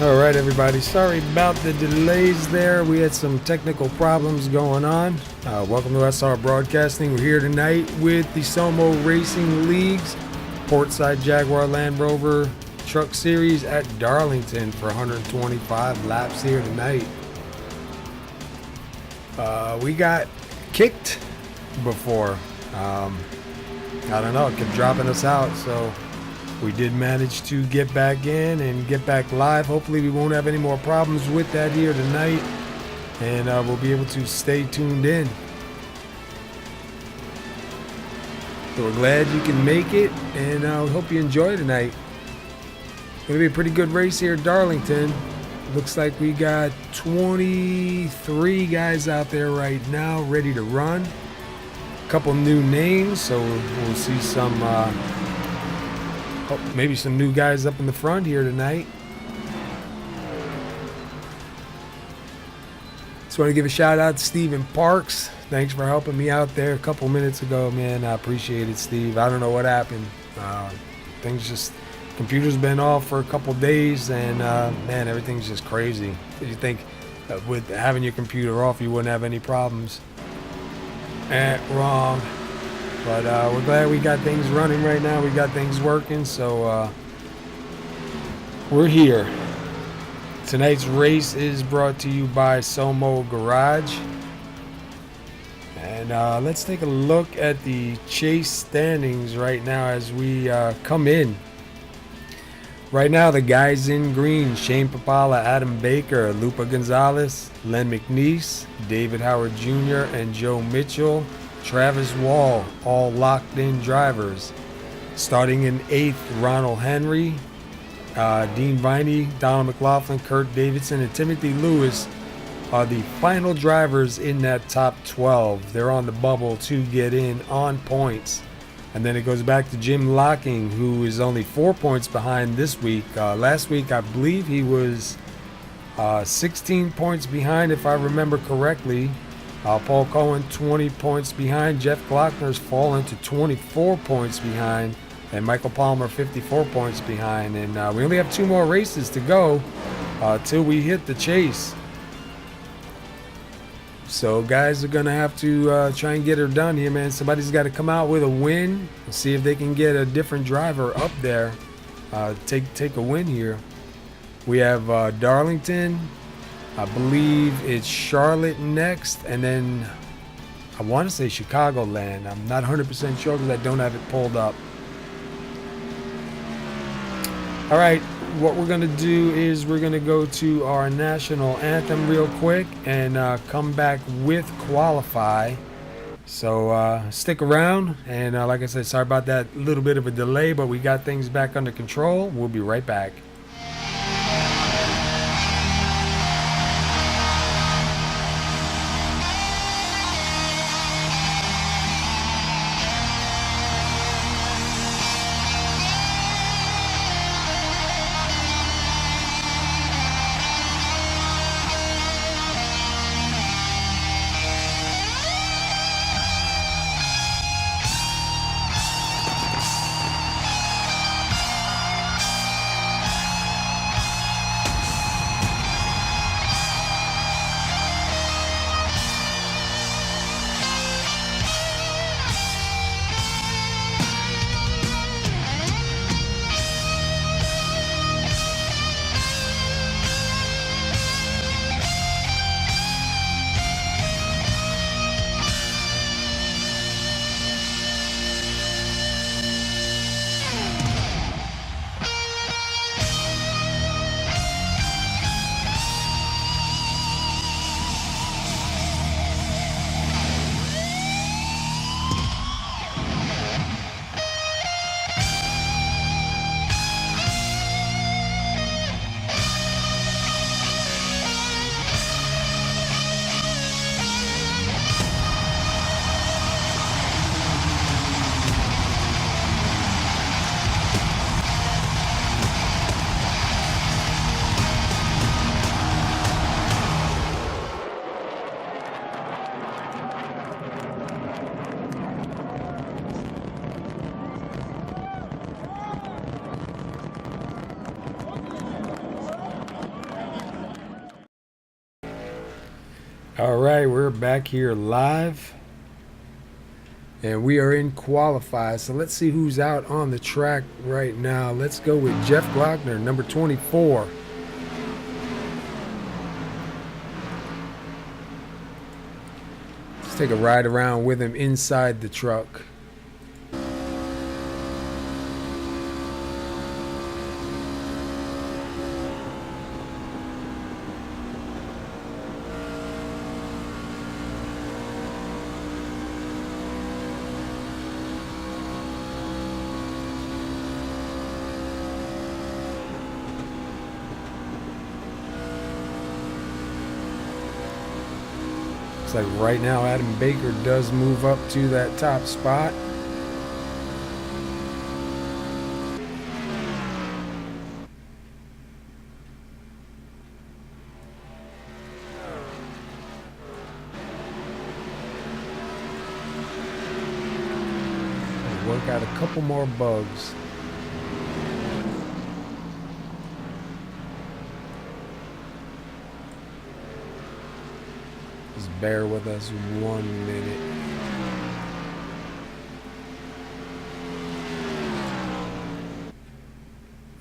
All right, everybody. Sorry about the delays there. We had some technical problems going on. Welcome to SR Broadcasting. We're here tonight with the SoMo Racing League's Portside Jaguar Land Rover Truck Series at Darlington for 125 laps here tonight. We got kicked before. I don't know. It kept dropping us out, so we did manage to get back in and get back live. Hopefully we won't have any more problems with that here tonight, and we'll be able to stay tuned in. So we're glad you can make it, and we hope you enjoy tonight. Gonna be a pretty good race here at Darlington. Looks like we got 23 guys out there right now ready to run. A couple new names, so we'll see some maybe some new guys up in the front here tonight. Just want to give a shout out to Steven Parks. Thanks for helping me out there a couple minutes ago, man. I appreciate it, Steve. I don't know what happened. Computer's been off for a couple days, and man, everything's just crazy. You think that with having your computer off, you wouldn't have any problems? Wrong. But we're glad we got things running right now. We got things working, so we're here. Tonight's race is brought to you by SoMo Garage. And let's take a look at the chase standings right now as we come in. Right now, the guys in green: Shane Papala, Adam Baker, Lupa Gonzalez, Len McNeese, David Howard Jr., and Joe Mitchell. Travis Wall, all locked in drivers. Starting in 8th, Ronald Henry, Dean Viney, Donald McLaughlin, Kurt Davidson, and Timothy Lewis are the final drivers in that top 12. They're on the bubble to get in on points. And then it goes back to Jim Locking, who is only 4 points behind this week. Last week, I believe he was 16 points behind, if I remember correctly. Paul Cohen 20 points behind. Jeff Glockner's fallen to 24 points behind, and Michael Palmer 54 points behind. And we only have 2 more races to go till we hit the chase. So guys are gonna have to try and get her done here, man. Somebody's got to come out with a win and see if they can get a different driver up there. Take a win here. We have Darlington. I believe it's Charlotte next, and then I want to say Chicagoland. I'm not 100% sure because I don't have it pulled up. All right, what we're going to do is we're going to go to our national anthem real quick and come back with Qualify. So stick around, and like I said, sorry about that little bit of a delay, but we got things back under control. We'll be right back. All right, we're back here live, and we are in qualify. So let's see who's out on the track right now. Let's go with Jeff Glockner, number 24. Let's take a ride around with him inside the truck. Looks like right now Adam Baker does move up to that top spot. Work out a couple more bugs. Just bear with us 1 minute.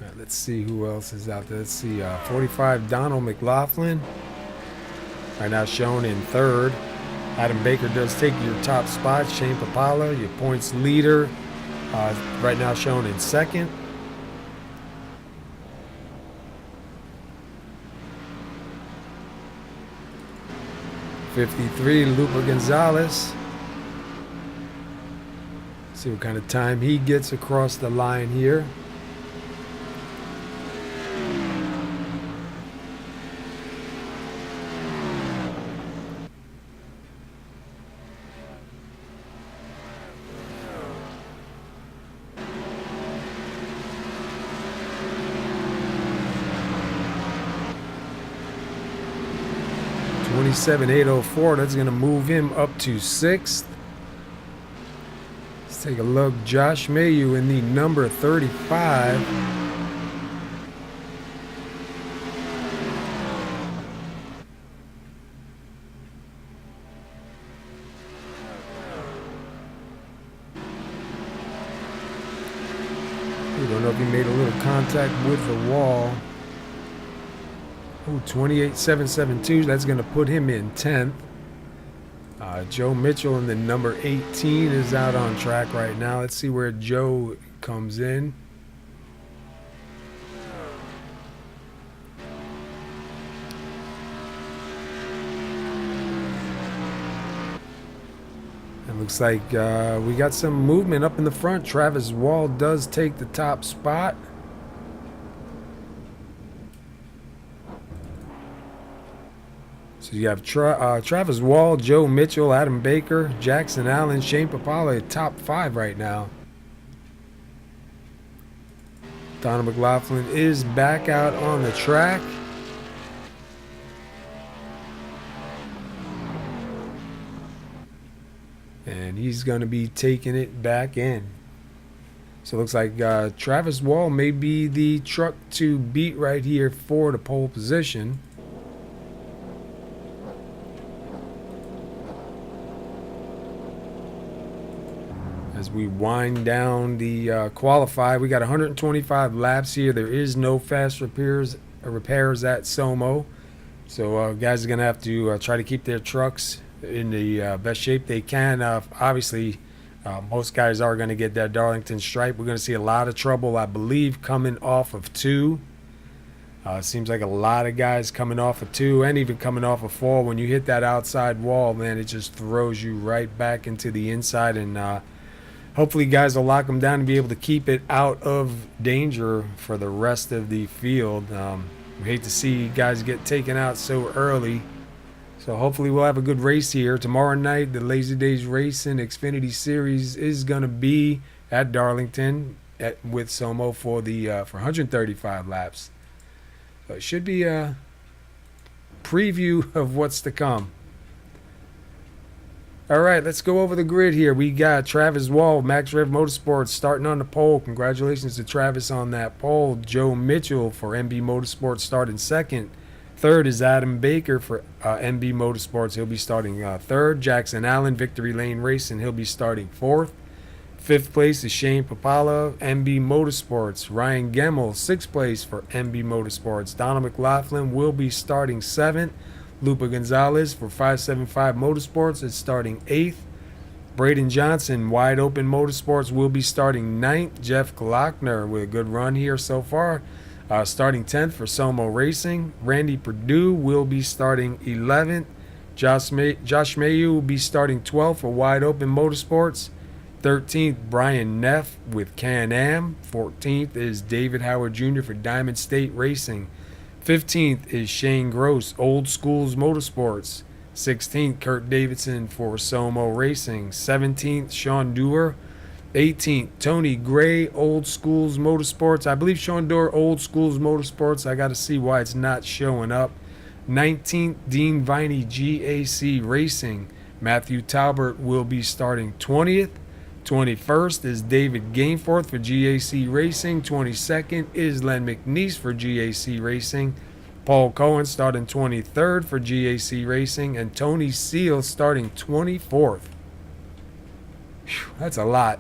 All right, let's see who else is out there. Let's see, 45 Donald McLaughlin. Right now shown in third. Adam Baker does take your top spot. Shane Papala, your points leader, right now shown in second. '53 Lupa Gonzalez. See what kind of time he gets across the line here. '27.804. That's going to move him up to 6th. Let's take a look. Josh Mayu in the number 35. We don't know if he made a little contact with the wall. 28.772. That's going to put him in 10th. Joe Mitchell in the number 18 is out on track right now. Let's see where Joe comes in. It looks like we got some movement up in the front. Travis Wall does take the top spot. So you have Travis Wall, Joe Mitchell, Adam Baker, Jackson Allen, Shane Papala, top 5 right now. Donald McLaughlin is back out on the track. And he's going to be taking it back in. So it looks like Travis Wall may be the truck to beat right here for the pole position. As we wind down the qualify, we got 125 laps here. There is no fast repairs at SoMo. So guys are going to have to try to keep their trucks in the best shape they can. Obviously, most guys are going to get that Darlington stripe. We're going to see a lot of trouble, I believe, coming off of 2. Seems like a lot of guys coming off of 2 and even coming off of 4. When you hit that outside wall, man, it just throws you right back into the inside. And hopefully guys will lock them down and be able to keep it out of danger for the rest of the field. We hate to see guys get taken out so early. So hopefully we'll have a good race here. Tomorrow night, the Lazy Days Racing Xfinity Series is going to be at Darlington with SoMo for 135 laps. So it should be a preview of what's to come. All right, let's go over the grid here. We got Travis Wall, Max Rev Motorsports, starting on the pole. Congratulations to Travis on that pole. Joe Mitchell for MB Motorsports starting second. Third is Adam Baker for MB Motorsports. He'll be starting third. Jackson Allen, Victory Lane Racing. He'll be starting fourth. Fifth place is Shane Papala, MB Motorsports. Ryan Gemmel, sixth place for MB Motorsports. Donald McLaughlin will be starting seventh. Lupa Gonzalez for 575 Motorsports is starting eighth. Braden Johnson, Wide Open Motorsports, will be starting ninth. Jeff Glockner with a good run here so far, starting 10th for SoMo Racing. Randy Perdue will be starting 11th. Josh Mayu will be starting 12th for Wide Open Motorsports. 13th, Brian Neff with Can-Am. 14th is David Howard Jr. for Diamond State Racing. 15th is Shane Gross, Old Schools Motorsports. 16th, Kurt Davidson for SoMo Racing. 17th, Sean Dewar. 18th, Tony Gray, Old Schools Motorsports. I believe Sean Dewar, Old Schools Motorsports. I got to see why it's not showing up. 19th, Dean Viney, GAC Racing. Matthew Talbert will be starting 20th. 21st is David Gainforth for GAC Racing. 22nd is Len McNeese for GAC Racing. Paul Cohen starting 23rd for GAC Racing. And Tony Seal starting 24th. Whew, that's a lot.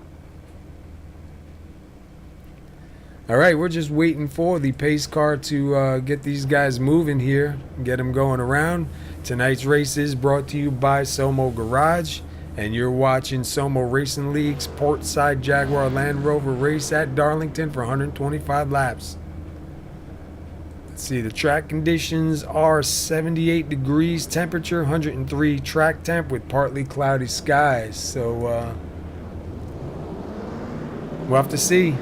All right, we're just waiting for the pace car to get these guys moving here, get them going around. Tonight's race is brought to you by SoMo Garage. And you're watching SoMo Racing League's Portside Jaguar Land Rover race at Darlington for 125 laps. Let's see, the track conditions are 78 degrees temperature, 103 track temp with partly cloudy skies. So we'll have to see.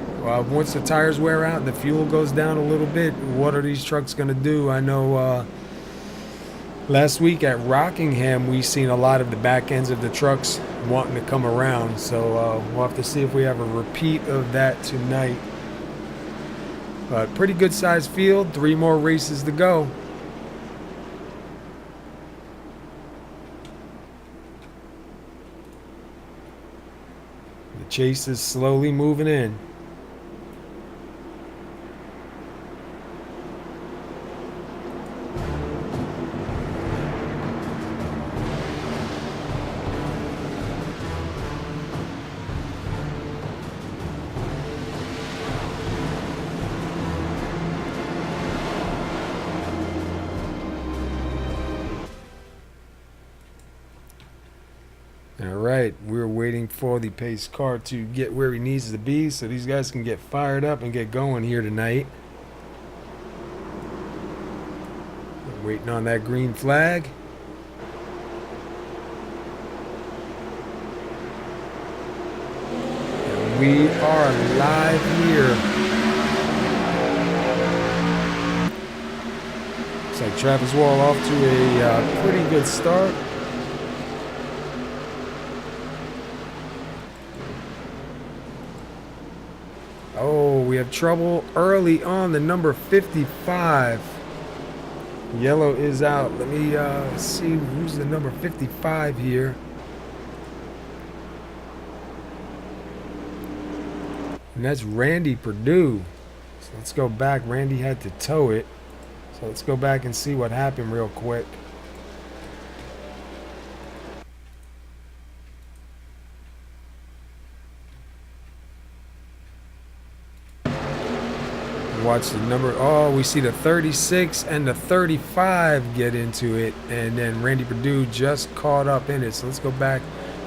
Once the tires wear out and the fuel goes down a little bit, what are these trucks going to do? I know last week at Rockingham, we seen a lot of the back ends of the trucks wanting to come around. So we'll have to see if we have a repeat of that tonight. But pretty good sized field. 3 more races to go. The chase is slowly moving in. Alright, we're waiting for the pace car to get where he needs to be so these guys can get fired up and get going here tonight. We're waiting on that green flag. And we are live here. Looks like Travis Wall off to a pretty good start. Oh, we have trouble early on the number 55. Yellow is out. Let me see who's the number 55 here. And that's Randy Perdue. So let's go back. Randy had to tow it. So let's go back and see what happened real quick. Watch the number. Oh, we see the 36 and the 35 get into it, and then Randy Perdue just caught up in it. So let's go back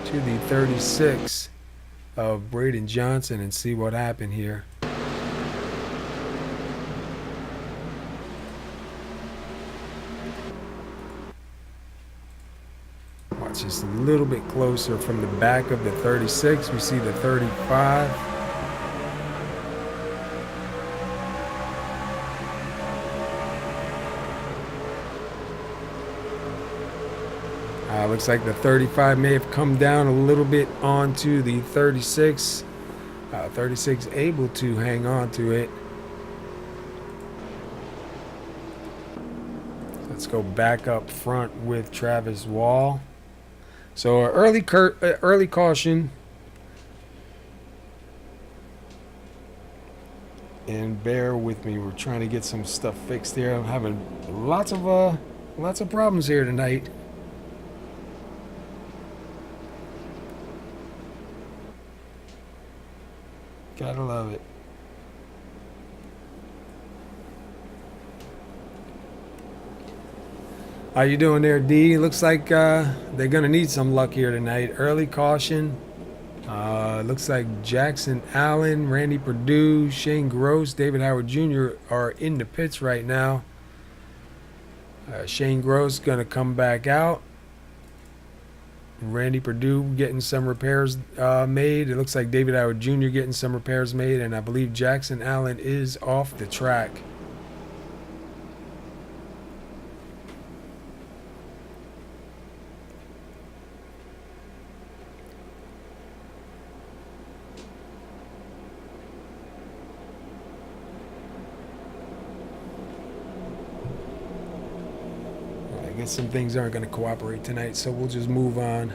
to the 36 of Braden Johnson and see what happened here. Watch just a little bit closer from the back of the 36. We see the 35. Looks like the 35 may have come down a little bit onto the 36. 36 able to hang on to it. Let's go back up front with Travis Wall. So early caution. And bear with me, we're trying to get some stuff fixed here. I'm having lots of problems here tonight. Gotta love it. How you doing there, D? Looks like they're gonna need some luck here tonight. Early caution. Looks like Jackson Allen, Randy Perdue, Shane Gross, David Howard Jr. are in the pits right now. Shane Gross gonna come back out. Randy Perdue getting some repairs made. It looks like David Howard Jr. getting some repairs made, and I believe Jackson Allen is off the track. I guess some things aren't going to cooperate tonight, so we'll just move on.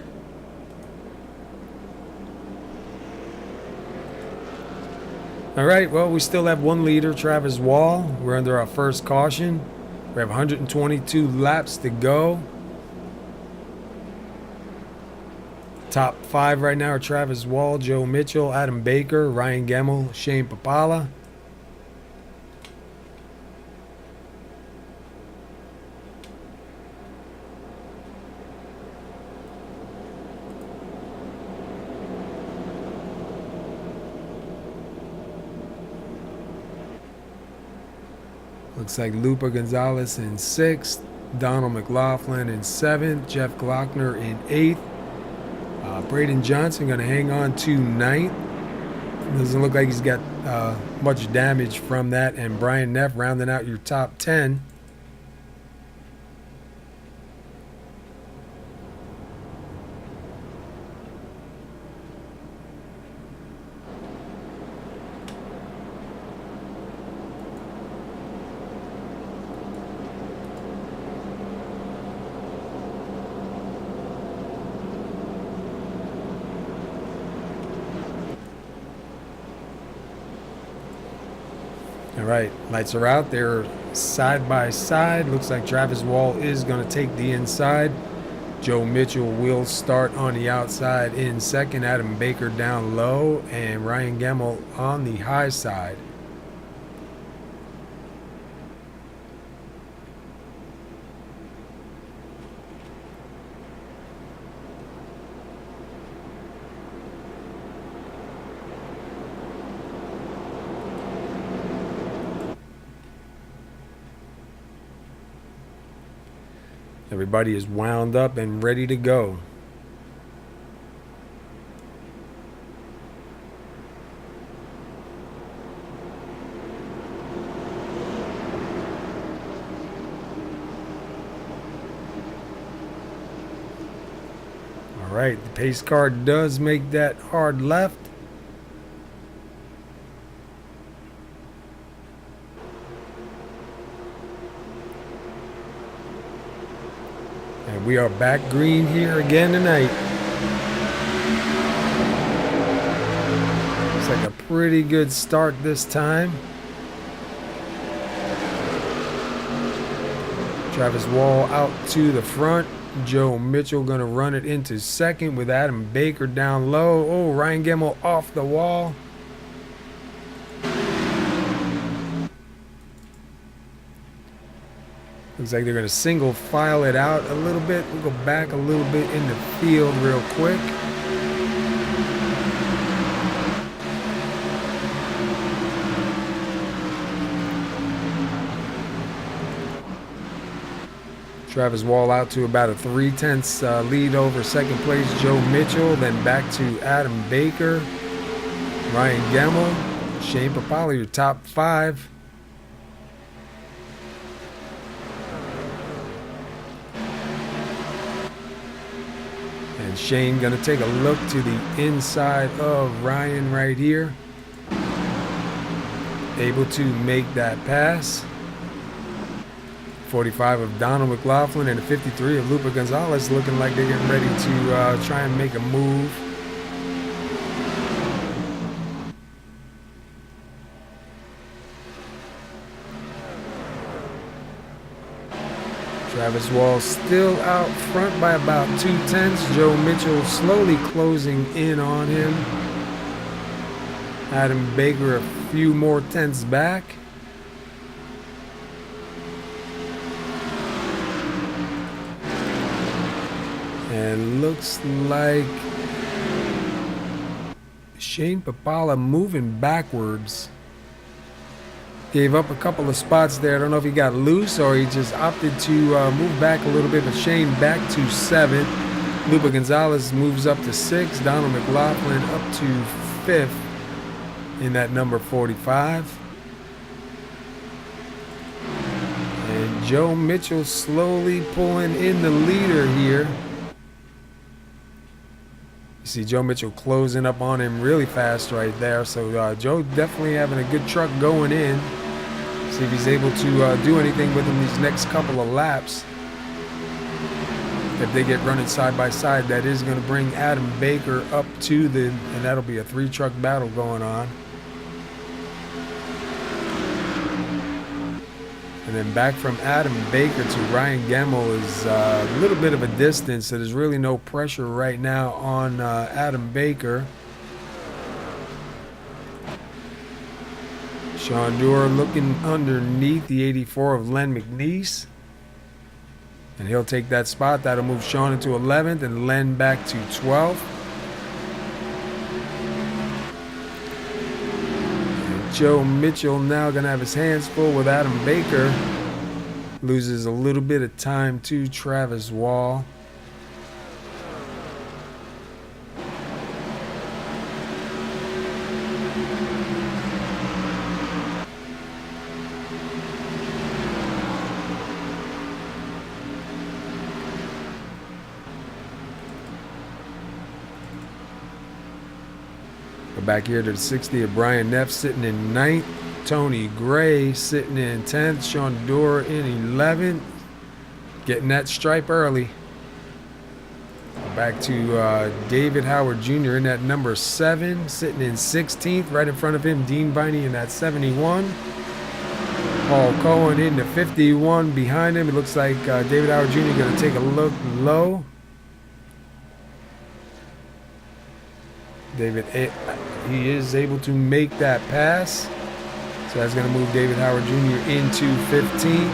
All right, well, we still have one leader, Travis Wall. We're under our first caution. We have 122 laps to go. Top 5 right now are Travis Wall, Joe Mitchell, Adam Baker, Ryan Gemmell, Shane Papala. Looks like Lupa Gonzalez in 6th, Donald McLaughlin in 7th, Jeff Glockner in 8th. Braden Johnson going to hang on to 9th. Doesn't look like he's got much damage from that. And Brian Neff rounding out your top 10. All right, lights are out. They're side by side. Looks like Travis Wall is going to take the inside. Joe Mitchell will start on the outside in 2nd. Adam Baker down low, and Ryan Gemmell on the high side. Everybody is wound up and ready to go. All right, the pace car does make that hard left. And we are back green here again tonight. Looks like a pretty good start this time. Travis Wall out to the front. Joe Mitchell going to run it into 2nd with Adam Baker down low. Oh, Ryan Gemmell off the wall. Looks like they're going to single file it out a little bit. We'll go back a little bit in the field real quick. Travis Wall out to about a 3/10 lead over 2nd place Joe Mitchell. Then back to Adam Baker, Ryan Gemmell, Shane Papala, your top 5. And Shane going to take a look to the inside of Ryan right here. Able to make that pass. 45 of Donald McLaughlin and a 53 of Lupa Gonzalez, looking like they're getting ready to try and make a move. Travis Wall still out front by about 2/10. Joe Mitchell slowly closing in on him. Adam Baker a few more tenths back. And looks like Shane Papala moving backwards. Gave up a couple of spots there. I don't know if he got loose or he just opted to move back a little bit. But Shane back to 7th. Lupa Gonzalez moves up to 6th. Donald McLaughlin up to 5th in that number 45. And Joe Mitchell slowly pulling in the leader here. You see Joe Mitchell closing up on him really fast right there. So Joe definitely having a good truck going in. See if he's able to do anything with him these next couple of laps. If they get running side by side, that is going to bring Adam Baker up to and that'll be a 3-truck battle going on. And then back from Adam Baker to Ryan Gemmel is a little bit of a distance, so there's really no pressure right now on Adam Baker. Sean Doerr looking underneath the 84 of Len McNeese. And he'll take that spot. That'll move Sean into 11th and Len back to 12th. And Joe Mitchell now going to have his hands full with Adam Baker. Loses a little bit of time to Travis Wall. Back here to the 60 of Brian Neff sitting in 9th. Tony Gray sitting in 10th. Sean Doerr in 11th. Getting that stripe early. Back to David Howard Jr. in that number 7. Sitting in 16th. Right in front of him, Dean Viney in that 71. Paul Cohen in the 51 behind him. It looks like David Howard Jr. going to take a look low. David, he is able to make that pass. So that's going to move David Howard Jr. into 15.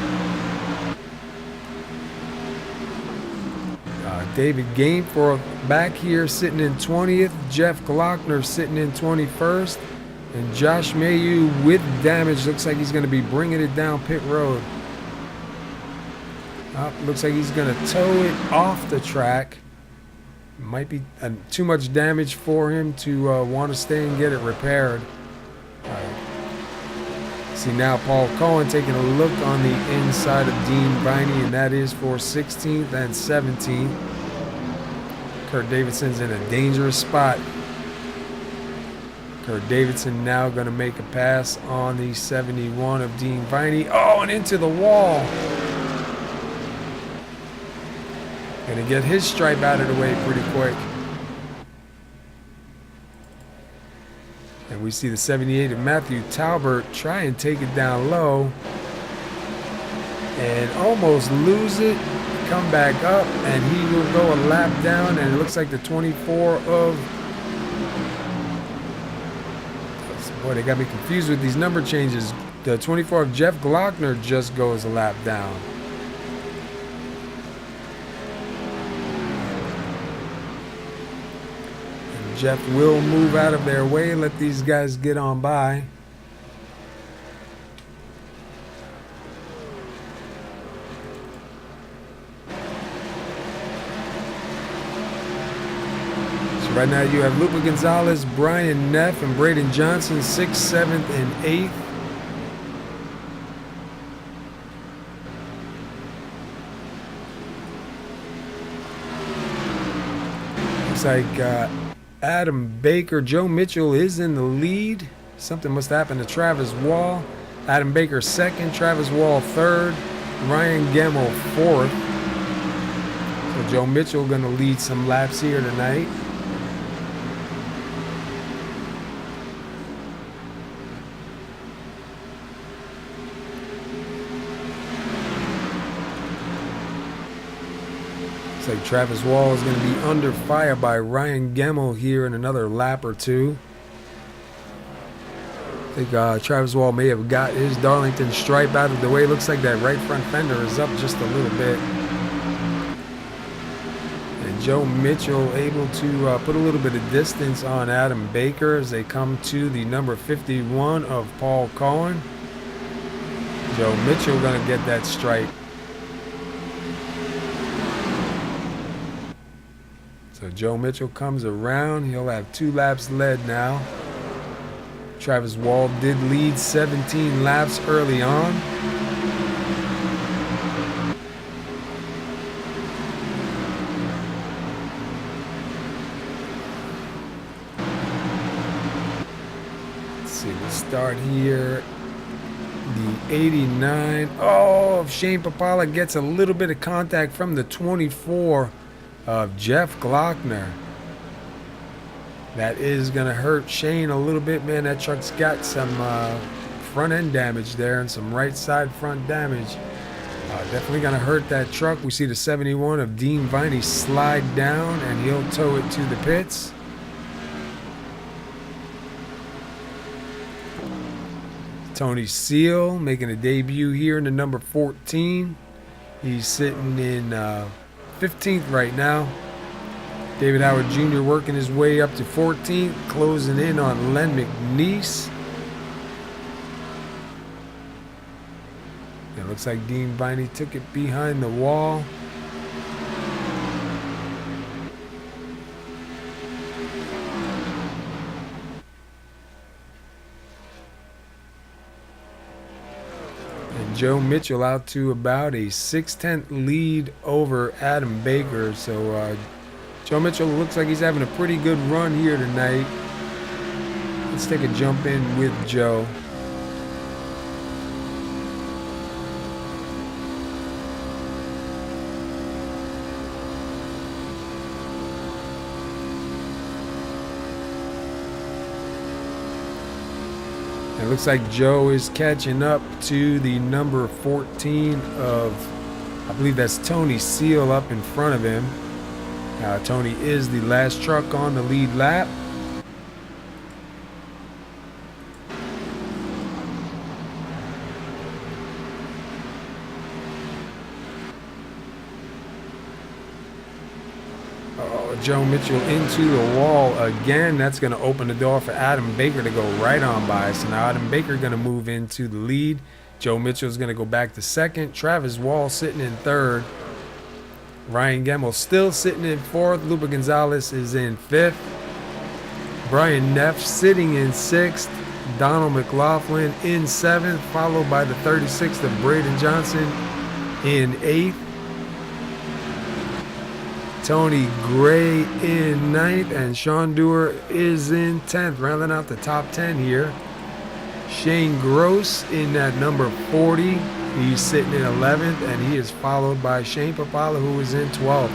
David Gainforth back here sitting in 20th. Jeff Glockner sitting in 21st. And Josh Mayu with damage. Looks like he's going to be bringing it down pit road. Looks like he's going to tow it off the track. Might be too much damage for him to want to stay and get it repaired. See now Paul Cohen taking a look on the inside of Dean Viney, and that is for 16th and 17th. Kurt Davidson's in a dangerous spot. Kurt Davidson now going to make a pass on the 71 of Dean Viney. Oh, and into the wall. Going to get his stripe out of the way pretty quick. And we see the 78 of Matthew Talbert try and take it down low. And almost lose it. Come back up. And he will go a lap down. And it looks like the 24 of... Boy, they got me confused with these number changes. The 24 of Jeff Glockner just goes a lap down. Jeff will move out of their way, let these guys get on by. So right now you have Lupa Gonzalez, Brian Neff, and Braden Johnson, 6th, 7th, and 8th. Looks like Adam Baker, Joe Mitchell is in the lead. Something must happen to Travis Wall. Adam Baker 2nd, Travis Wall 3rd, Ryan Gemmel 4th. So Joe Mitchell going to lead some laps here tonight. Looks like Travis Wall is going to be under fire by Ryan Gemmell here in another lap or two. I think Travis Wall may have got his Darlington stripe out of the way. Looks like that right front fender is up just a little bit. And Joe Mitchell able to put a little bit of distance on Adam Baker as they come to the number 51 of Paul Cohen. Joe Mitchell going to get that stripe. So Joe Mitchell comes around. He'll have 2 laps led now. Travis Wall did lead 17 laps early on. Let's see, we'll start here. The 89. Oh, Shane Papala gets a little bit of contact from the 24 of Jeff Glockner. That is going to hurt Shane a little bit, man. That truck's got some front end damage there and some right side front damage. Definitely going to hurt that truck. We see the 71 of Dean Viney slide down, and he'll tow it to the pits. Tony Seal making a debut here in the number 14. He's sitting in 15th right now. David Howard Jr. working his way up to 14th, closing in on Len McNeese. It looks like Dean Viney took it behind the wall. And Joe Mitchell out to about a 6/10 lead over Adam Baker. So Joe Mitchell looks like he's having a pretty good run here tonight. Let's take a jump in with Joe. It looks like Joe is catching up to the number 14 of, I believe that's Tony Seal up in front of him. Tony is the last truck on the lead lap. Joe Mitchell into the wall again. That's going to open the door for Adam Baker to go right on by. So now Adam Baker going to move into the lead. Joe Mitchell is going to go back to second. Travis Wall sitting in third. Ryan Gemmell still sitting in fourth. Lupa Gonzalez is in fifth. Brian Neff sitting in sixth. Donald McLaughlin in seventh, followed by the 36th of Braden Johnson in eighth. Tony Gray in ninth, and Sean Dewar is in 10th, rounding out the top 10 here. Shane Gross in at number 40. He's sitting in 11th, and he is followed by Shane Papala, who is in 12th.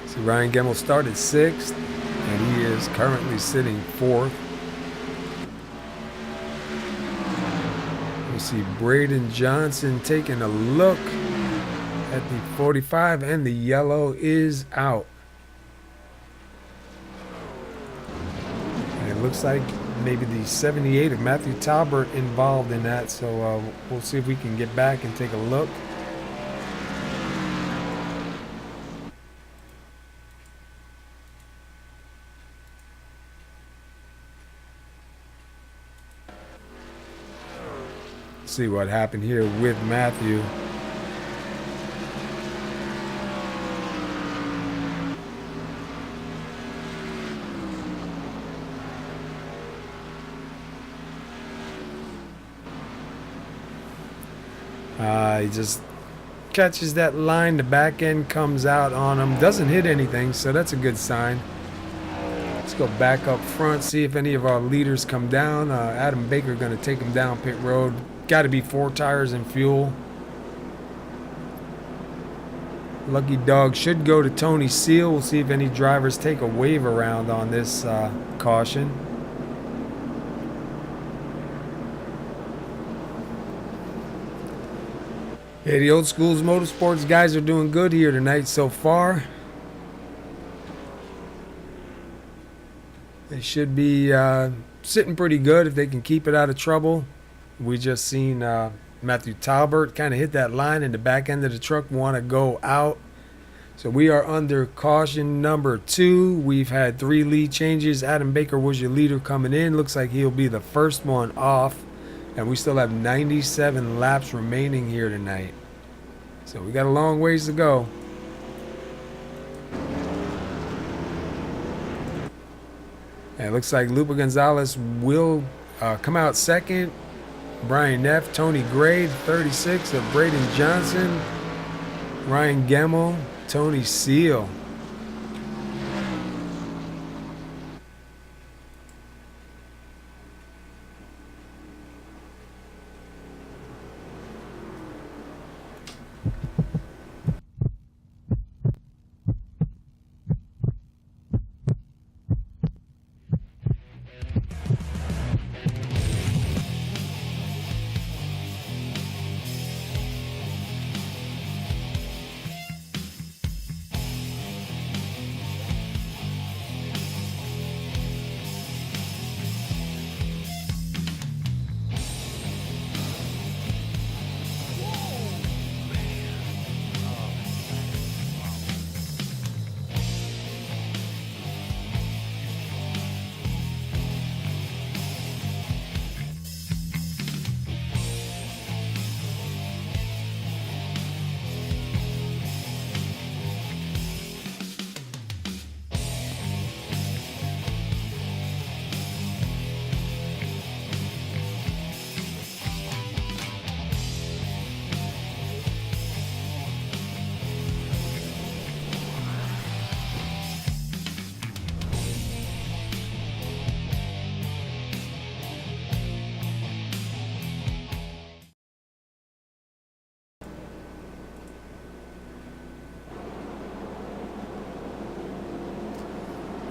So Ryan Gemmell started 6th, and he is currently sitting 4th. We see Braden Johnson taking a look at the 45, and the yellow is out. And it looks like maybe the 78 of Matthew Talbert involved in that, so we'll see if we can get back and take a look. See what happened here with Matthew. He just catches that line, the back end comes out on him, doesn't hit anything, so that's a good sign. Let's go back up front, see if any of our leaders come down. Adam Baker going to take him down pit road. Got to be 4 tires and fuel. Lucky dog should go to Tony Seal. We'll see if any drivers take a wave around on this caution. Yeah, the Old Schools Motorsports guys are doing good here tonight so far. They should be sitting pretty good if they can keep it out of trouble. We just seen Matthew Talbert kind of hit that line in the back end of the truck, want to go out. So we are under caution number 2. We've had 3 lead changes. Adam Baker was your leader coming in. Looks like he'll be the first one off. And we still have 97 laps remaining here tonight. So we got a long ways to go. And it looks like Lupa Gonzalez will come out second. Brian Neff, Tony Gray, 36 of Braden Johnson. Ryan Gemmel, Tony Seal.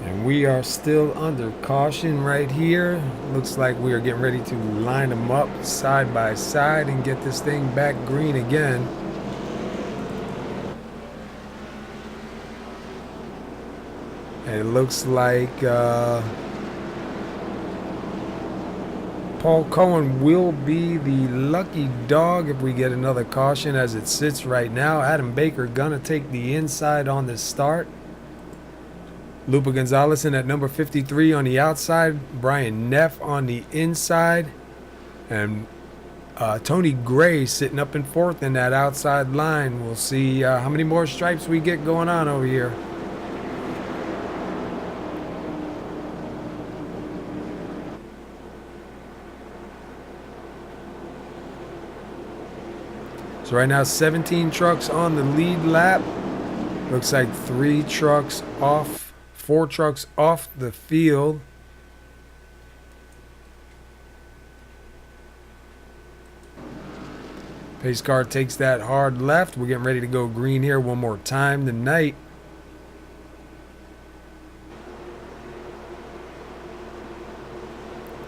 And we are still under caution right here. Looks like we are getting ready to line them up side by side and get this thing back green again. And it looks like Paul Cohen will be the lucky dog if we get another caution as it sits right now. Adam Baker gonna take the inside on this start. Lupa Gonzalez in at number 53 on the outside. Brian Neff on the inside. And Tony Gray sitting up in 4th in that outside line. We'll see how many more stripes we get going on over here. So right now 17 trucks on the lead lap. Looks like 3 trucks off. 4 trucks off the field. Pace car takes that hard left. We're getting ready to go green here one more time tonight.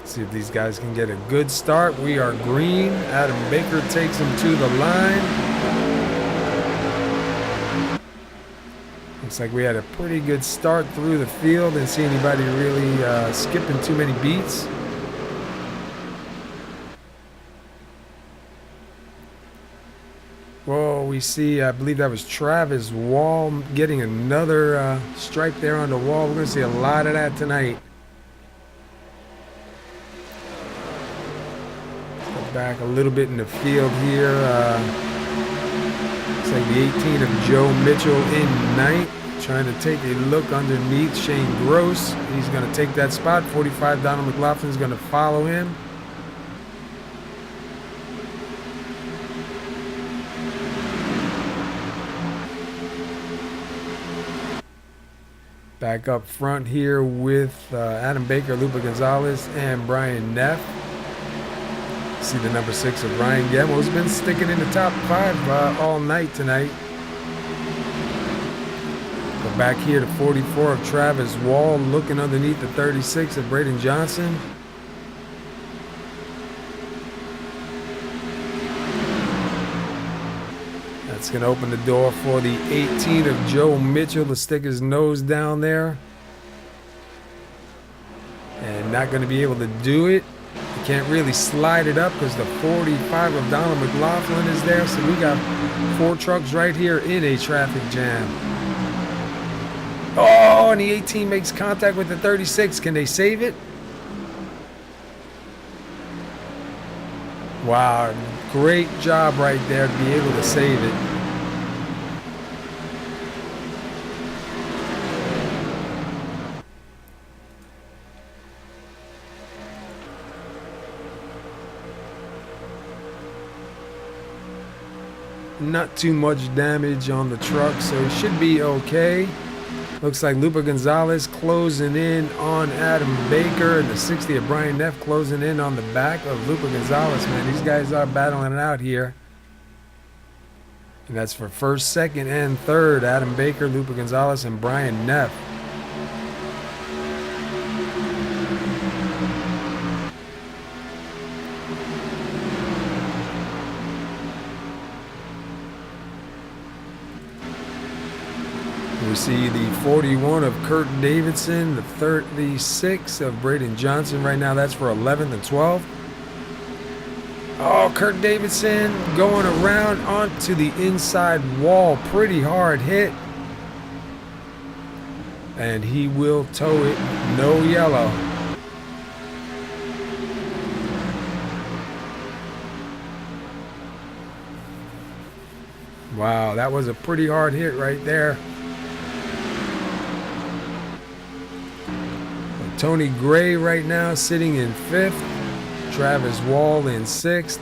See if these guys can get a good start. We are green. Adam Baker takes them to the line. Looks like we had a pretty good start through the field. Didn't see anybody really skipping too many beats. Well, we see, I believe that was Travis Wall getting another stripe there on the wall. We're going to see a lot of that tonight. Go back a little bit in the field here. Looks like the 18 of Joe Mitchell in 9th. Trying to take a look underneath Shane Gross. He's going to take that spot. 45 Donald McLaughlin is going to follow him. Back up front here with Adam Baker, Lupa Gonzalez, and Brian Neff. See the number 6 of Ryan Gemmel, who's been sticking in the top 5 all night tonight. back here to 44 of Travis Wall, looking underneath the 36 of Braden Johnson. That's going to open the door for the 18 of Joe Mitchell to stick his nose down there. And not going to be able to do it. You can't really slide it up because the 45 of Donald McLaughlin is there. So we got 4 trucks right here in a traffic jam. Oh, and the 18 makes contact with the 36. Can they save it? Wow, great job right there to be able to save it. Not too much damage on the truck, so it should be okay. Looks like Lupa Gonzalez closing in on Adam Baker, and the 60 of Brian Neff closing in on the back of Lupa Gonzalez. Man, these guys are battling it out here. And that's for first, second, and third. Adam Baker, Lupa Gonzalez, and Brian Neff. We see the 41 of Kurt Davidson, the 36 of Braden Johnson. Right now, that's for 11th and 12th. Oh, Kurt Davidson going around onto the inside wall. Pretty hard hit. And he will tow it. No yellow. Wow, that was a pretty hard hit right there. Tony Gray right now sitting in 5th. Travis Wall in 6th.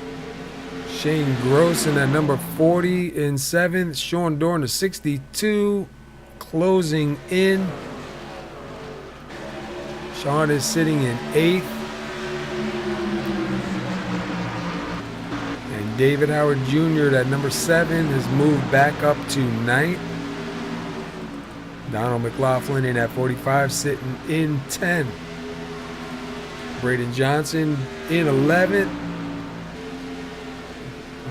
Shane Grossen at number 40 in 7th. Sean Dorn to 62. Closing in. Sean is sitting in 8th. And David Howard Jr. at number 7 has moved back up to 9th. Donald McLaughlin in at 45, sitting in 10. Braden Johnson in 11th.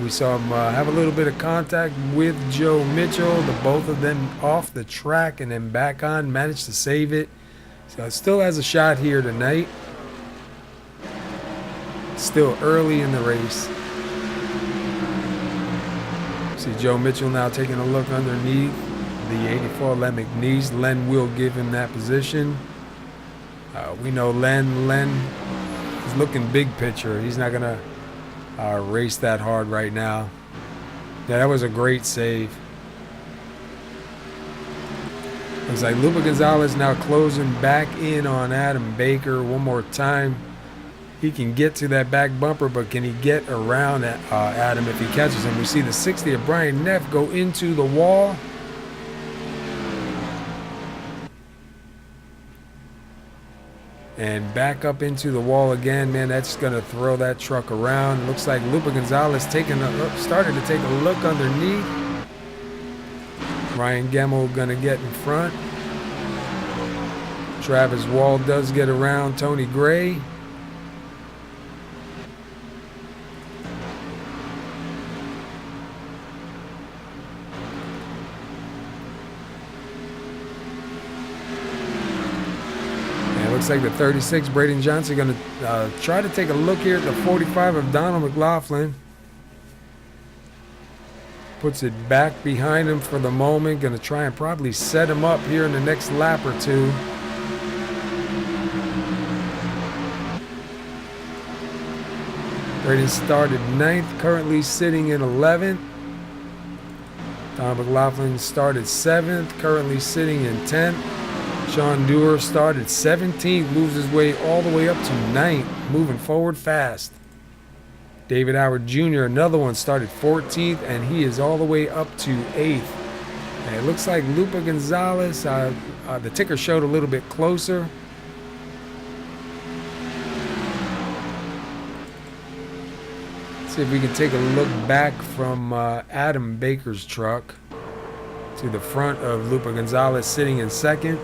We saw him have a little bit of contact with Joe Mitchell. The both of them off the track and then back on, managed to save it. So it still has a shot here tonight. Still early in the race. See Joe Mitchell now taking a look underneath the 84 Len McNeese. Len will give him that position. We know Len is looking big picture. He's not going to race that hard right now. Yeah, that was a great save. Looks like Lupa Gonzalez now closing back in on Adam Baker one more time. He can get to that back bumper, but can he get around Adam if he catches him? We see the 60 of Brian Neff go into the wall. And back up into the wall again. Man, that's going to throw that truck around. Looks like Lupa Gonzalez started to take a look underneath. Ryan Gemmel going to get in front. Travis Wall does get around Tony Gray. Looks like the 36, Braden Johnson, going to try to take a look here at the 45 of Donald McLaughlin. Puts it back behind him for the moment. Going to try and probably set him up here in the next lap or two. Braden started 9th, currently sitting in 11th. Donald McLaughlin started 7th, currently sitting in 10th. Sean Dewar started 17th, moves his way all the way up to 9th, moving forward fast. David Howard Jr., another one, started 14th, and he is all the way up to 8th. And it looks like Lupa Gonzalez, the ticker showed a little bit closer. Let's see if we can take a look back from Adam Baker's truck to the front of Lupa Gonzalez, sitting in second.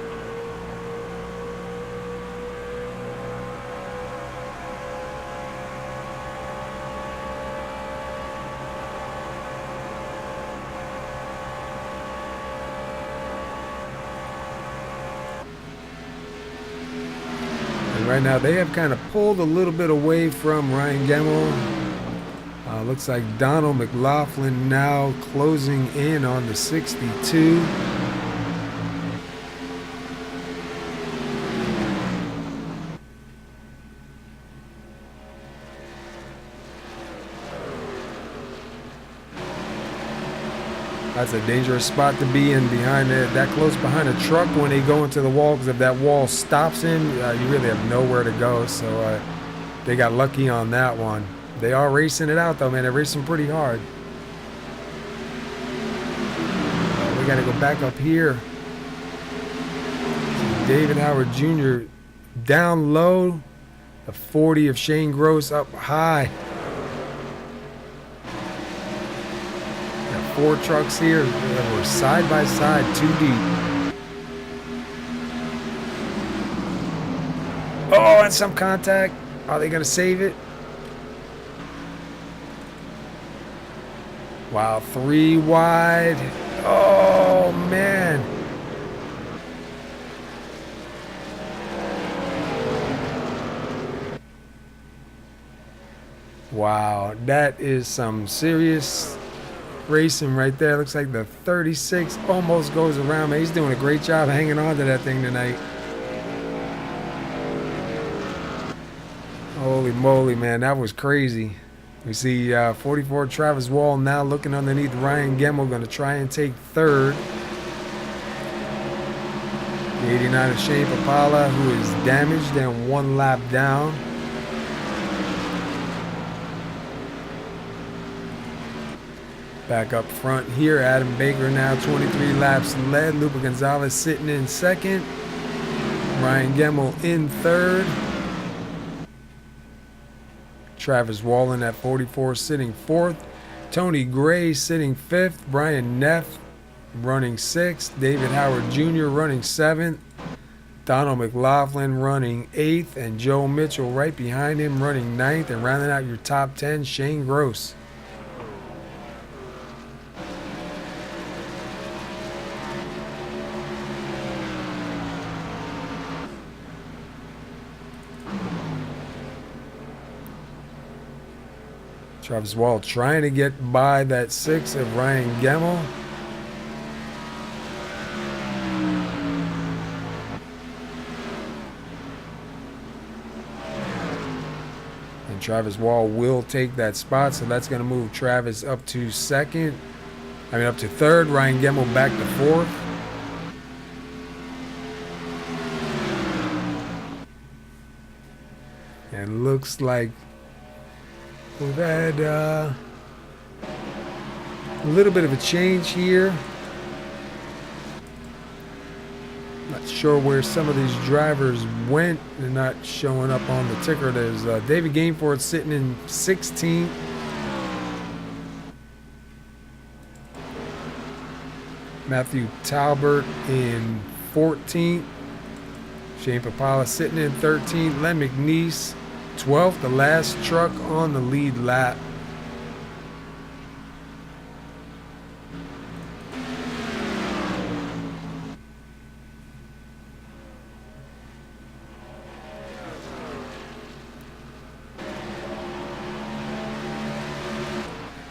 Right now, they have kind of pulled a little bit away from Ryan Gemmel. Looks like Donald McLaughlin now closing in on the 62. That's a dangerous spot to be in, behind that close behind a truck when they go into the wall, because if that wall stops him, you really have nowhere to go. So they got lucky on that one. They are racing it out though, man. They're racing pretty hard. We got to go back up here. David Howard Jr. down low. The 40 of Shane Gross up high. Got 4 trucks here. We're side by side, 2 deep. Oh, and some contact. Are they going to save it? Wow, 3 wide. Oh, man. Wow, that is some serious racing right there. Looks like the 36 almost goes around. Man, he's doing a great job hanging on to that thing tonight. Holy moly, man, that was crazy. We see 44 Travis Wall now looking underneath Ryan Gemmel, going to try and take third. The 89 of Shane Papala, who is damaged and 1 lap down. Back up front here, Adam Baker now 23 laps led. Lupa Gonzalez sitting in second. Ryan Gemmel in third. Travis Wallen at 44 sitting fourth. Tony Gray sitting fifth. Brian Neff running sixth. David Howard Jr. running seventh. Donald McLaughlin running eighth. And Joe Mitchell right behind him running ninth. And rounding out your top 10, Shane Gross. Travis Wall trying to get by that 6 of Ryan Gemmel. And Travis Wall will take that spot, so that's going to move Travis up to up to third. Ryan Gemmel back to fourth. And looks like we've had a little bit of a change here. Not sure where some of these drivers went. They're not showing up on the ticker. There's David Gainford sitting in 16th. Matthew Talbert in 14th. Shane Papala sitting in 13th. Len McNeese 12th, the last truck on the lead lap.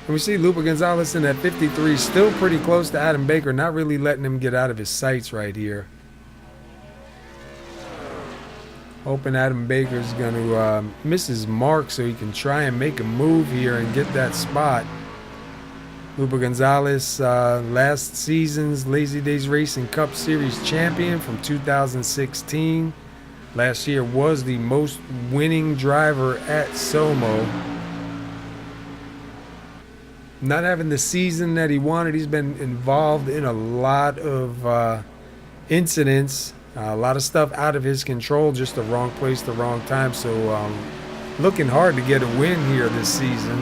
And we see Lupa Gonzalez in at 53, still pretty close to Adam Baker, not really letting him get out of his sights right here. Hoping Adam Baker's going to miss his mark so he can try and make a move here and get that spot. Lupa Gonzalez, last season's Lazy Days Racing Cup Series champion from 2016. Last year was the most winning driver at SoMo. Not having the season that he wanted. He's been involved in a lot of incidents. A lot of stuff out of his control, just the wrong place, the wrong time. So looking hard to get a win here this season.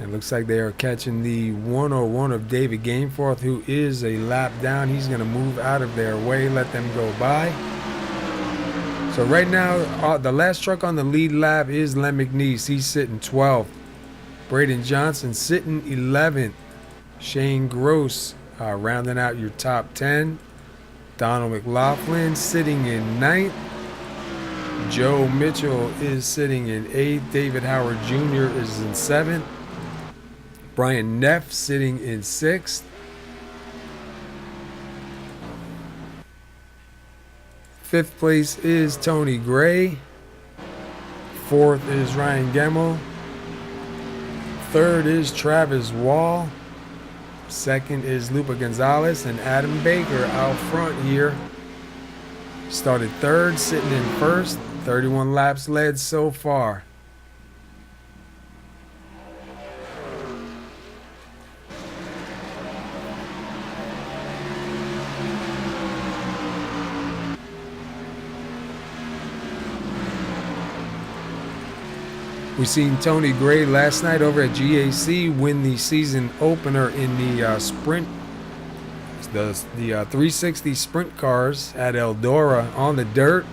It looks like they are catching the 101 of David Gameforth, who is a lap down. He's going to move out of their way, let them go by. So right now, the last truck on the lead lap is Len McNeese. He's sitting 12th. Braden Johnson sitting 11th. Shane Gross rounding out your top 10. Donald McLaughlin sitting in 9th. Joe Mitchell is sitting in 8th. David Howard Jr. is in 7th. Brian Neff sitting in 6th. Fifth place is Tony Gray. Fourth is Ryan Gemmel. Third is Travis Wall. Second is Lupa Gonzalez, and Adam Baker out front here. Started third, sitting in first. 31 laps led so far. We seen Tony Gray last night over at GAC win the season opener in the sprint, the 360 sprint cars at Eldora on the dirt.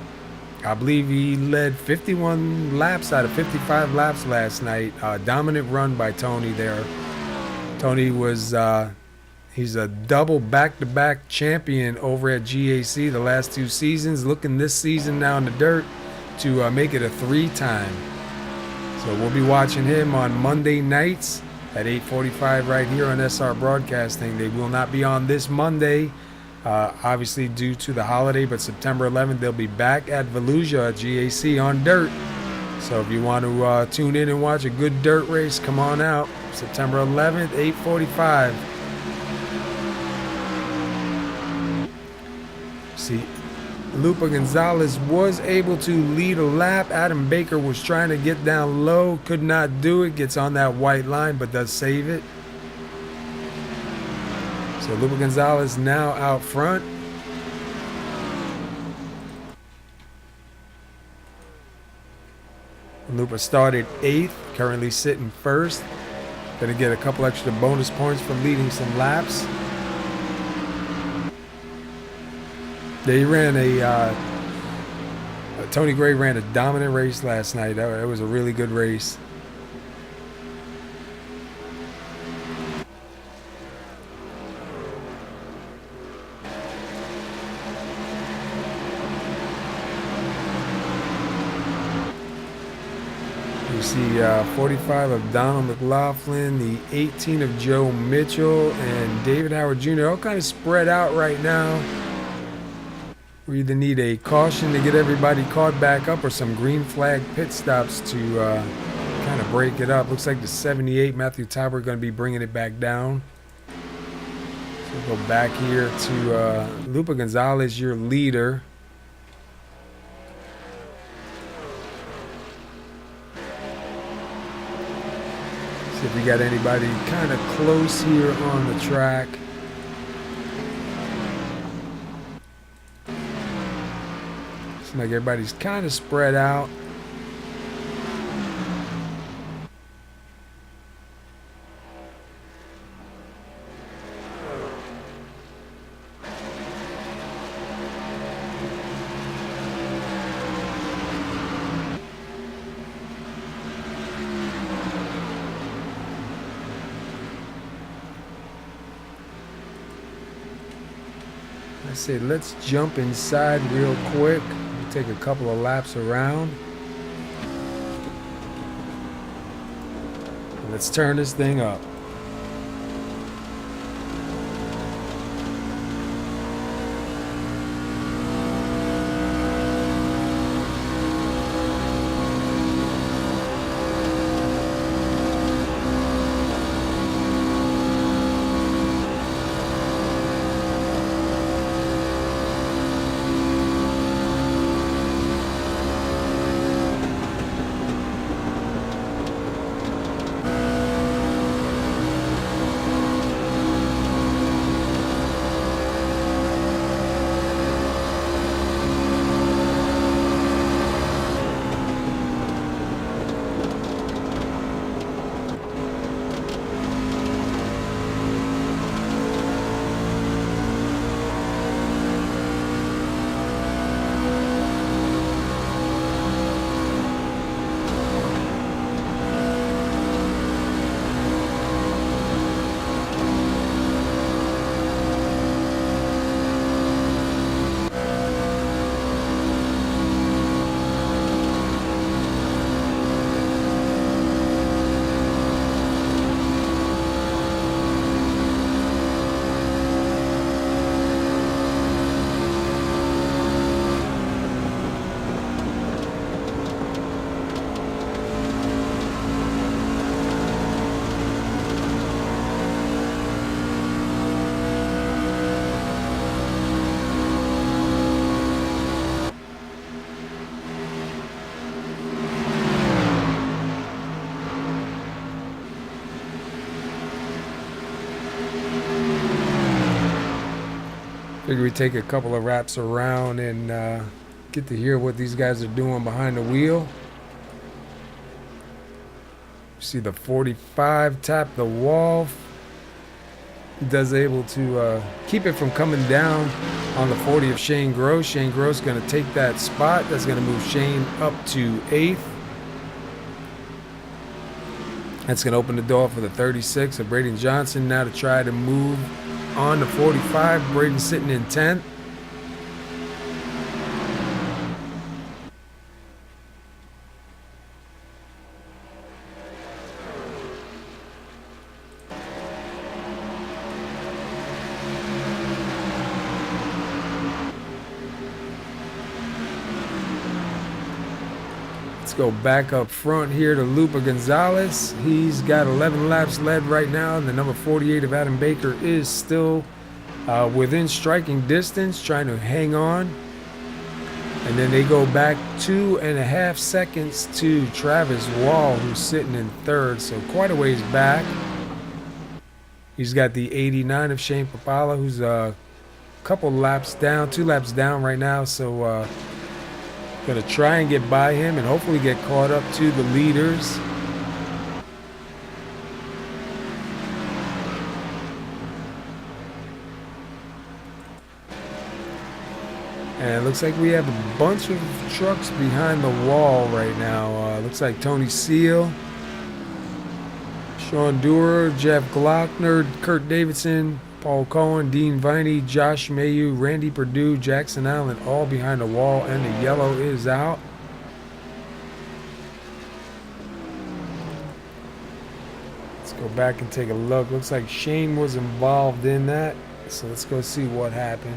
I believe he led 51 laps out of 55 laps last night. Dominant run by Tony there. Tony was he's a double back-to-back champion over at GAC the last 2 seasons. Looking this season now in the dirt to make it a 3-time. So we'll be watching him on Monday nights at 8:45 right here on SR Broadcasting. They will not be on this Monday, obviously due to the holiday, but September 11th they'll be back at Volusia at GAC on dirt. So if you want to tune in and watch a good dirt race, come on out. September 11th, 8:45. See, Lupa Gonzalez was able to lead a lap. Adam Baker was trying to get down low, could not do it. Gets on that white line, but does save it. So Lupa Gonzalez now out front. Lupa started 8th, currently sitting 1st. Gonna get a couple extra bonus points for leading some laps. They ran Tony Gray ran a dominant race last night. It was a really good race. You see 45 of Donald McLaughlin, the 18 of Joe Mitchell, and David Howard Jr. all kind of spread out right now. We either need a caution to get everybody caught back up or some green flag pit stops to kind of break it up. Looks like the 78, Matthew Tauber, going to be bringing it back down. So we'll go back here to Lupa Gonzalez, your leader. See if we got anybody kind of close here on the track. Like everybody's kind of spread out. I said, let's jump inside real quick. Take a couple of laps around. Let's turn this thing up. Figure we take a couple of wraps around and get to hear what these guys are doing behind the wheel. See the 45 tap the wall. Does able to keep it from coming down on the 40 of Shane Gross. Shane Gross going to take that spot. That's going to move Shane up to 8th. That's going to open the door for the 36 of Braden Johnson now to try to move on to 45. Braden sitting in 10th. Go back up front here to Lupa Gonzalez. He's got 11 laps led right now, and the number 48 of Adam Baker is still within striking distance, trying to hang on. And then they go back 2.5 seconds to Travis Wall, who's sitting in 3rd, so quite a ways back. He's got the 89 of Shane Papala, who's a couple laps down, 2 laps down right now, so going to try and get by him and hopefully get caught up to the leaders. And it looks like we have a bunch of trucks behind the wall right now. Looks like Tony Seal, Sean Durer, Jeff Glockner, Kurt Davidson, Paul Cohen, Dean Viney, Josh Mayu, Randy Perdue, Jackson Allen, all behind the wall, and the yellow is out. Let's go back and take a look. Looks like Shane was involved in that, so let's go see what happened.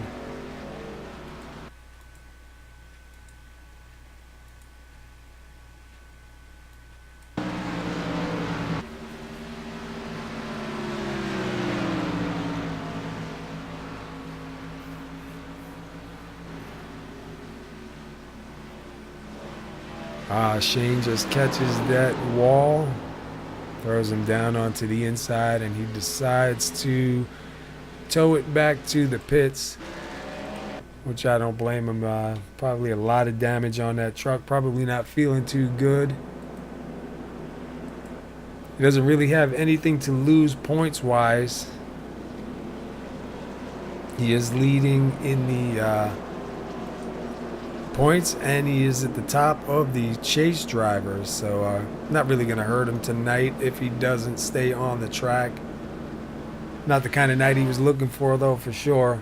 Shane just catches that wall, throws him down onto the inside, and he decides to tow it back to the pits, which I don't blame him. Probably a lot of damage on that truck, probably not feeling too good. He doesn't really have anything to lose points-wise. He is leading in the points, and he is at the top of the chase drivers, so not really going to hurt him tonight if he doesn't stay on the track. Not the kind of night he was looking for, though, for sure.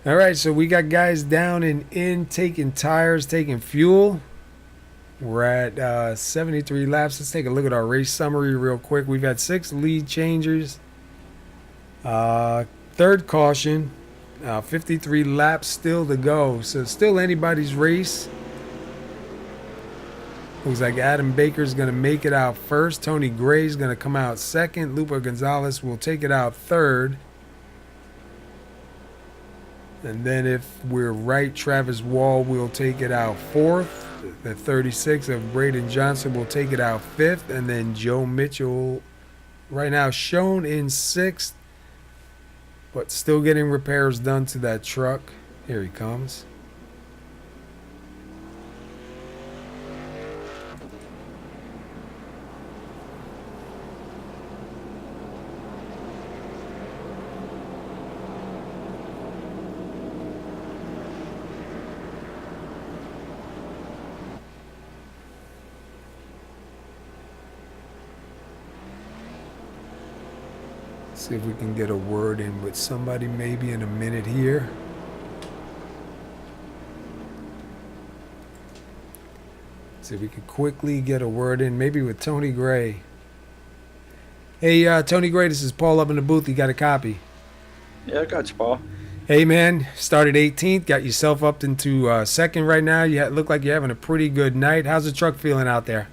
All right, so we got guys down and in, taking tires, taking fuel. We're at 73 laps. Let's take a look at our race summary real quick. We've had 6 lead changers. 3rd caution. 53 laps still to go. So still anybody's race. Looks like Adam Baker's going to make it out first. Tony Gray's going to come out second. Lupa Gonzalez will take it out third. And then if we're right, Travis Wall will take it out fourth. The 36 of Braden Johnson will take it out 5th, and then Joe Mitchell right now shown in 6th, but still getting repairs done to that truck. Here he comes. See if we can get a word in with somebody maybe in a minute here. See if we can quickly get a word in, maybe with Tony Gray. Hey, Tony Gray, this is Paul up in the booth. You got a copy? Yeah, I got you, Paul. Hey, man, started 18th, got yourself up into second right now. You look like you're having a pretty good night. How's the truck feeling out there?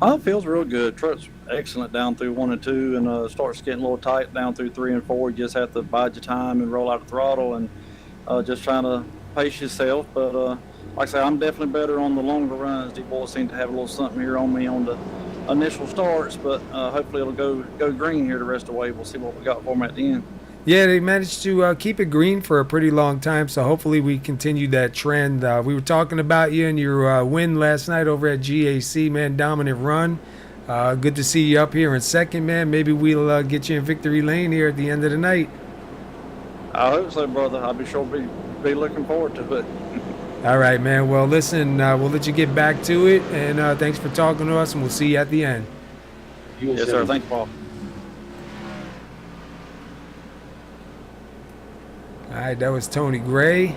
It feels real good. Truck's excellent down through 1 and 2, and starts getting a little tight down through 3 and 4. You just have to bide your time and roll out the throttle and just trying to pace yourself. But like I say, I'm definitely better on the longer runs. These boys seem to have a little something here on me on the initial starts, but hopefully it'll go green here the rest of the way. We'll see what we got for them at the end. Yeah, they managed to keep it green for a pretty long time, so hopefully we continue that trend. We were talking about you and your win last night over at GAC, man, dominant run. Good to see you up here in second, man. Maybe we'll get you in victory lane here at the end of the night. I hope so, brother. I'll be sure be looking forward to it. All right, man. Well, listen, we'll let you get back to it, and thanks for talking to us, and we'll see you at the end. Yes, sir. Thanks, Paul. All right, that was Tony Gray.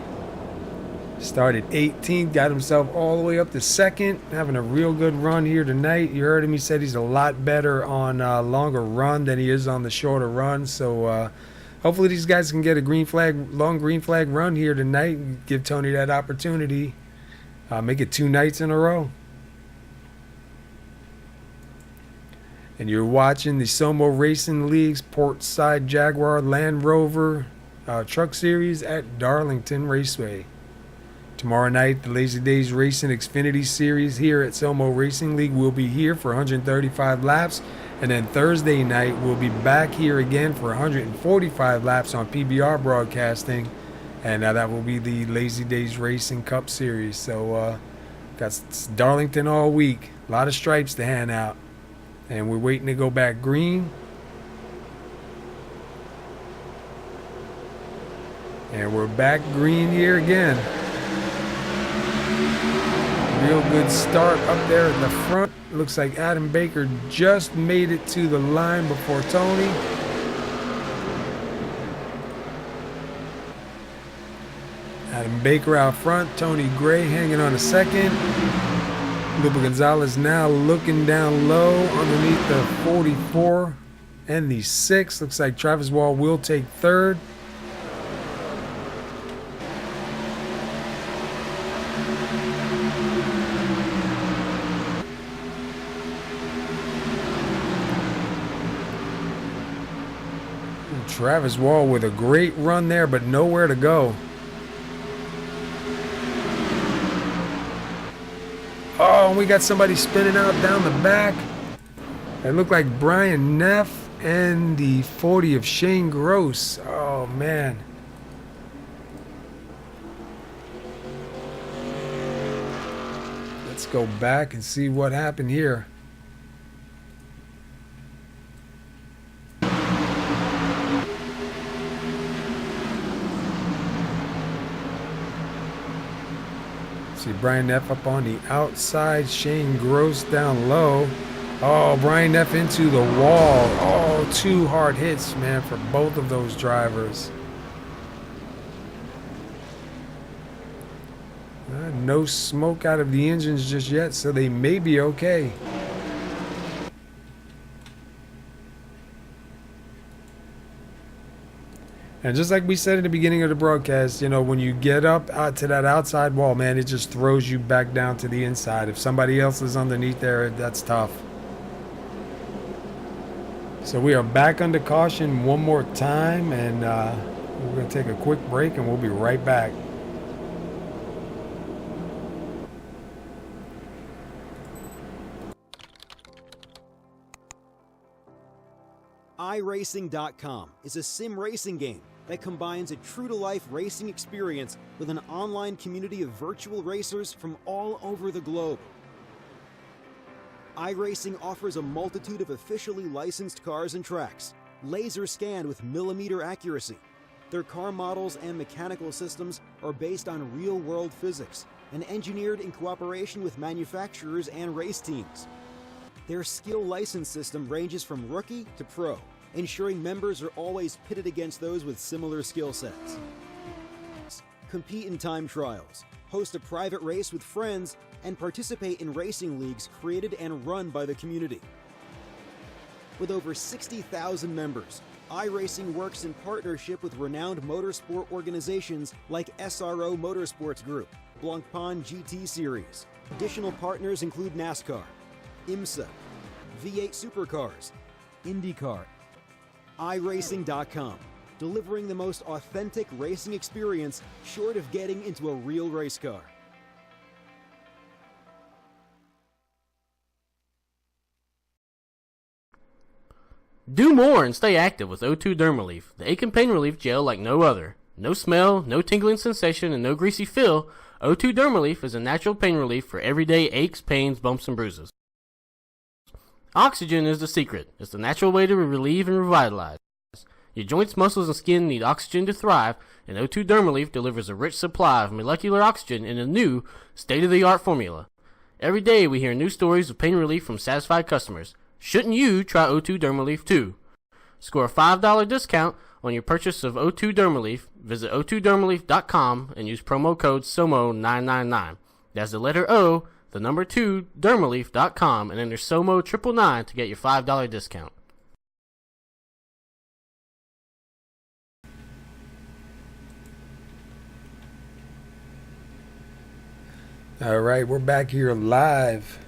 Started 18th, got himself all the way up to second, having a real good run here tonight. You heard him, he said he's a lot better on longer run than he is on the shorter run. So hopefully these guys can get a long green flag run here tonight and give Tony that opportunity. Make it 2 nights in a row. And you're watching the SoMo Racing League's Portside Jaguar Land Rover Truck Series at Darlington Raceway. Tomorrow night, the Lazy Days Racing Xfinity Series here at SoMo Racing League will be here for 135 laps. And then Thursday night, we'll be back here again for 145 laps on PBR Broadcasting. And that will be the Lazy Days Racing Cup Series. So, got Darlington all week. A lot of stripes to hand out. And we're waiting to go back green. And we're back green here again. Real good start up there in the front. Looks like Adam Baker just made it to the line before Tony. Adam Baker out front. Tony Gray hanging on a second. Lupa Gonzalez now looking down low underneath the 44 and the 6. Looks like Travis Wall will take third. Travis Wall with a great run there, but nowhere to go. Oh, and we got somebody spinning out down the back. It looked like Brian Neff and the 40 of Shane Gross. Oh, man. Let's go back and see what happened here. See Brian Neff up on the outside, Shane Gross down low. Oh, Brian Neff into the wall. Oh, 2 hard hits, man, for both of those drivers. No smoke out of the engines just yet, so they may be okay. And just like we said in the beginning of the broadcast, you know, when you get up out to that outside wall, man, it just throws you back down to the inside. If somebody else is underneath there, that's tough. So we are back under caution one more time, and we're going to take a quick break, and we'll be right back. iRacing.com is a sim racing game that combines a true-to-life racing experience with an online community of virtual racers from all over the globe. iRacing offers a multitude of officially licensed cars and tracks, laser scanned with millimeter accuracy. Their car models and mechanical systems are based on real-world physics and engineered in cooperation with manufacturers and race teams. Their skill license system ranges from rookie to pro, ensuring members are always pitted against those with similar skill sets. Compete in time trials, host a private race with friends, and participate in racing leagues created and run by the community. With over 60,000 members, iRacing works in partnership with renowned motorsport organizations like SRO Motorsports Group, Blancpain GT Series. Additional partners include NASCAR, IMSA, V8 Supercars, IndyCar. iRacing.com, delivering the most authentic racing experience short of getting into a real race car. Do more and stay active with O2 Dermalief, the ache and pain relief gel like no other. No smell, no tingling sensation, and no greasy feel. O2 Dermalief is a natural pain relief for everyday aches, pains, bumps, and bruises. Oxygen is the secret. It's the natural way to relieve and revitalize. Your joints, muscles, and skin need oxygen to thrive, and O2 Dermalief delivers a rich supply of molecular oxygen in a new, state-of-the-art formula. Every day we hear new stories of pain relief from satisfied customers. Shouldn't you try O2 Dermalief too? Score a $5 discount on your purchase of O2 Dermalief. Visit O2Dermalief.com and use promo code SOMO999. That's the letter O, the number 2, Dermalief.com, and enter SOMO999 to get your $5 discount. All right, we're back here live.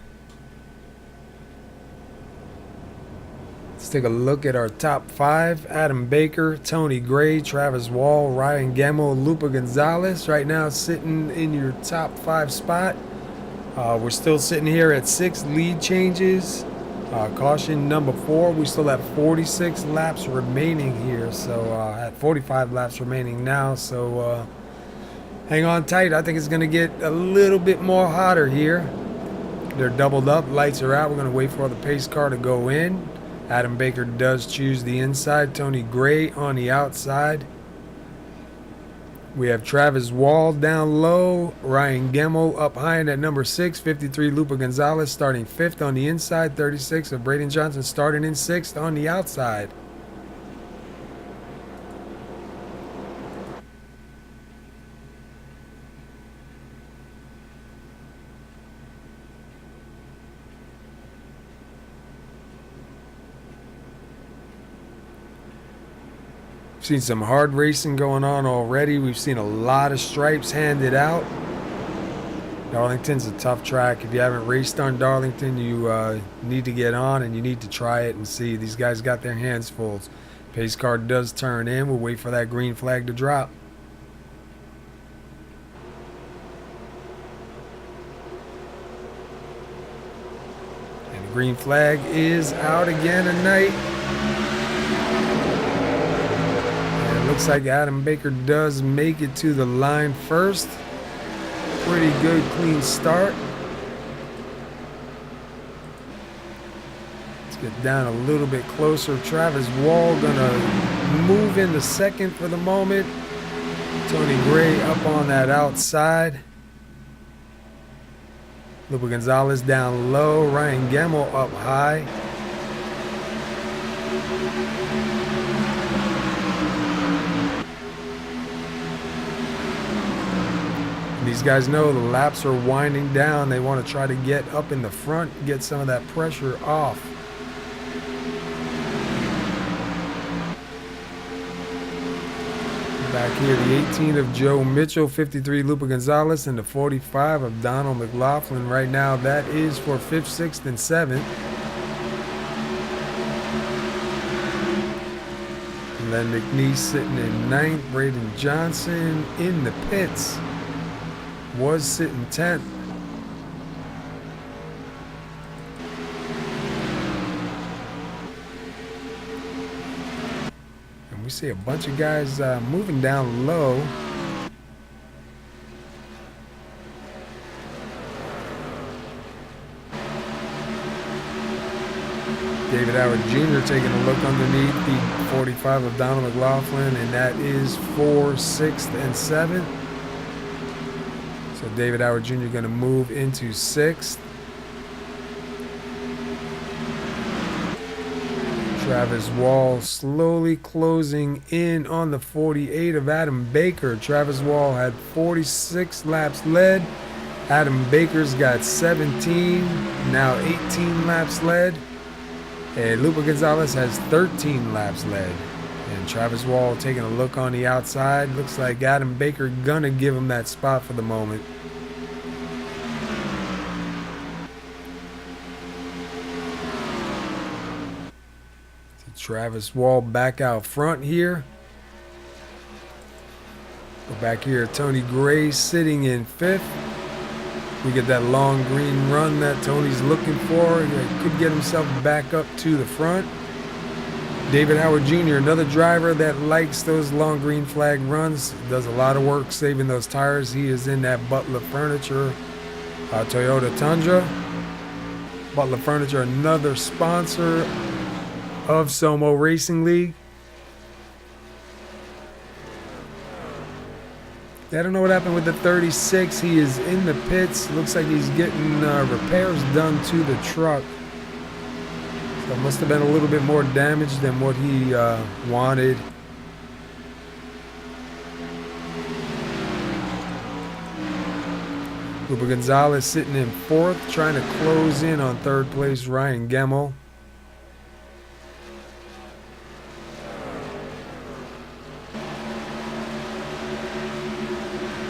Let's take a look at our top 5. Adam Baker, Tony Gray, Travis Wall, Ryan Gemmel, Lupa Gonzalez. Right now sitting in your top 5 spot. We're still sitting here at 6 lead changes. Caution number 4. We still have 46 laps remaining here. So at 45 laps remaining now. So hang on tight. I think it's going to get a little bit more hotter here. They're doubled up. Lights are out. We're going to wait for the pace car to go in. Adam Baker does choose the inside. Tony Gray on the outside. We have Travis Wall down low. Ryan Gemmel up high in at number 6. 53 Lupa Gonzalez starting 5th on the inside. 36 of Braden Johnson starting in 6th on the outside. Seen some hard racing going on already. We've seen a lot of stripes handed out. Darlington's a tough track. If you haven't raced on Darlington, you need to get on and you need to try it and see. These guys got their hands full. Pace car does turn in. We'll wait for that green flag to drop. And the green flag is out again tonight. Looks like Adam Baker does make it to the line first. Pretty good, clean start. Let's get down a little bit closer. Travis Wall gonna move into second for the moment. Tony Gray up on that outside. Lupa Gonzalez down low. Ryan Gemmel up high. These guys know the laps are winding down. They want to try to get up in the front, get some of that pressure off. Back here, the 18 of Joe Mitchell, 53 Lupa Gonzalez, and the 45 of Donald McLaughlin. Right now, that is for 5th, 6th, and 7th. Len McNeese sitting in 9th. Braden Johnson in the pits. Was sitting 10th. And we see a bunch of guys moving down low. David Howard Jr. taking a look underneath the 45 of Donald McLaughlin, and that is for 6th and 7th. So David Howard Jr. going to move into 6th. Travis Wall slowly closing in on the 48 of Adam Baker. Travis Wall had 46 laps led. Adam Baker's got 17, now 18 laps led. And Lupa Gonzalez has 13 laps led. And Travis Wall taking a look on the outside. Looks like Adam Baker gonna give him that spot for the moment. So Travis Wall back out front here. Go back here, Tony Gray sitting in 5th. We get that long green run that Tony's looking for. He could get himself back up to the front. David Howard Jr., another driver that likes those long green flag runs, does a lot of work saving those tires. He is in that Butler Furniture Toyota Tundra. Butler Furniture, another sponsor of SoMo Racing League. I don't know what happened with the 36. He is in the pits. Looks like he's getting repairs done to the truck. So it must have been a little bit more damage than what he wanted. Lupa Gonzalez sitting in fourth, trying to close in on third place Ryan Gemmel.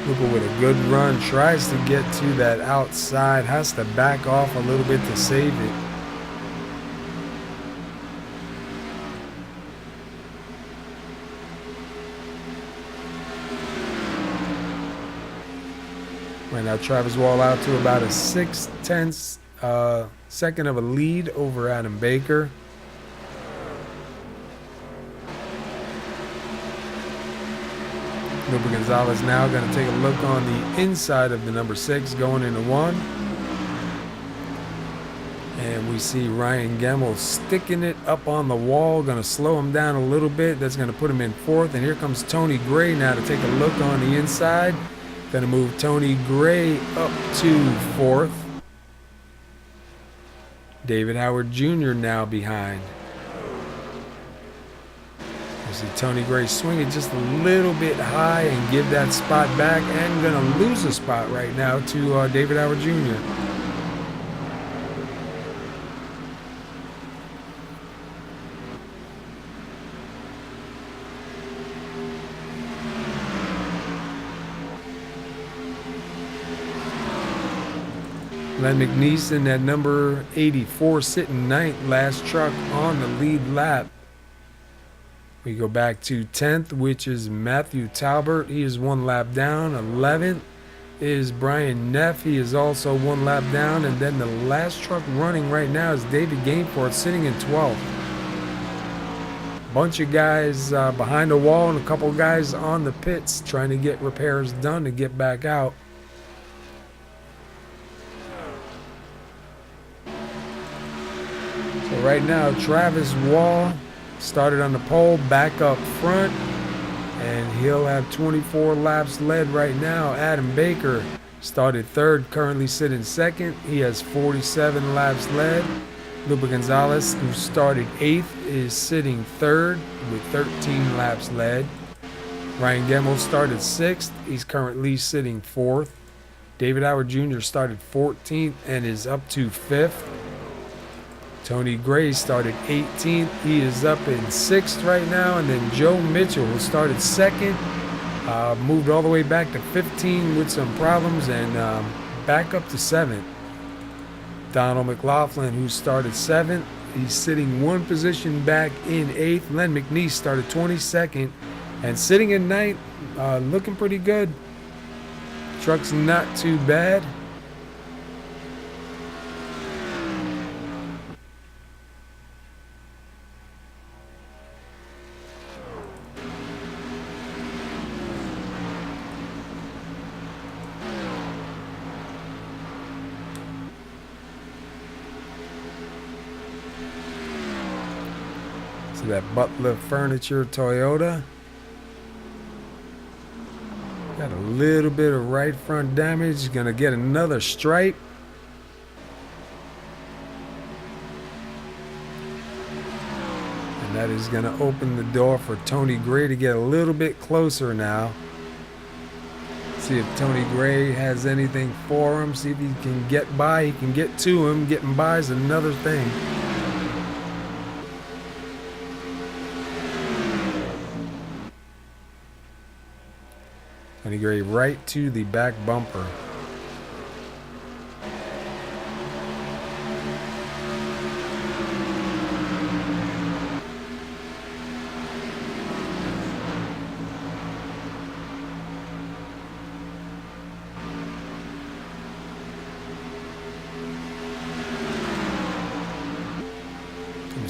Lupa with a good run, tries to get to that outside, has to back off a little bit to save it. Right now, Travis Wall out to about a 6/10 second of a lead over Adam Baker. Lupa Gonzalez now going to take a look on the inside of the number 6 going into 1. And we see Ryan Gemmel sticking it up on the wall, going to slow him down a little bit. That's going to put him in 4th. And here comes Tony Gray now to take a look on the inside. Going to move Tony Gray up to 4th. David Howard Jr. now behind. You see Tony Gray swing it just a little bit high and give that spot back, and going to lose a spot right now to David Howard Jr. Len McNeese in that number 84 sitting 9th, last truck on the lead lap. We go back to 10th, which is Matthew Talbert. He is 1 lap down. 11th is Brian Neff. He is also 1 lap down. And then the last truck running right now is David Gainford sitting in 12th. Bunch of guys behind the wall and a couple guys on the pits trying to get repairs done to get back out. So right now, Travis Wall started on the pole, back up front, and he'll have 24 laps led right now. Adam Baker started 3rd, currently sitting 2nd. He has 47 laps led. Lupa Gonzalez, who started 8th, is sitting 3rd with 13 laps led. Ryan Gemmel started 6th. He's currently sitting 4th. David Howard Jr. started 14th and is up to 5th. Tony Gray started 18th. He is up in 6th right now. And then Joe Mitchell, who started 2nd, moved all the way back to 15 with some problems and back up to 7th. Donald McLaughlin, who started 7th, he's sitting 1 position back in 8th. Len McNeese started 22nd and sitting in 9th, looking pretty good. Truck's not too bad. So that Butler Furniture Toyota. Got a little bit of right front damage. Gonna get another stripe. And that is gonna open the door for Tony Gray to get a little bit closer now. See if Tony Gray has anything for him. See if he can get by. He can get to him. Getting by is another thing. Tony Gray right to the back bumper.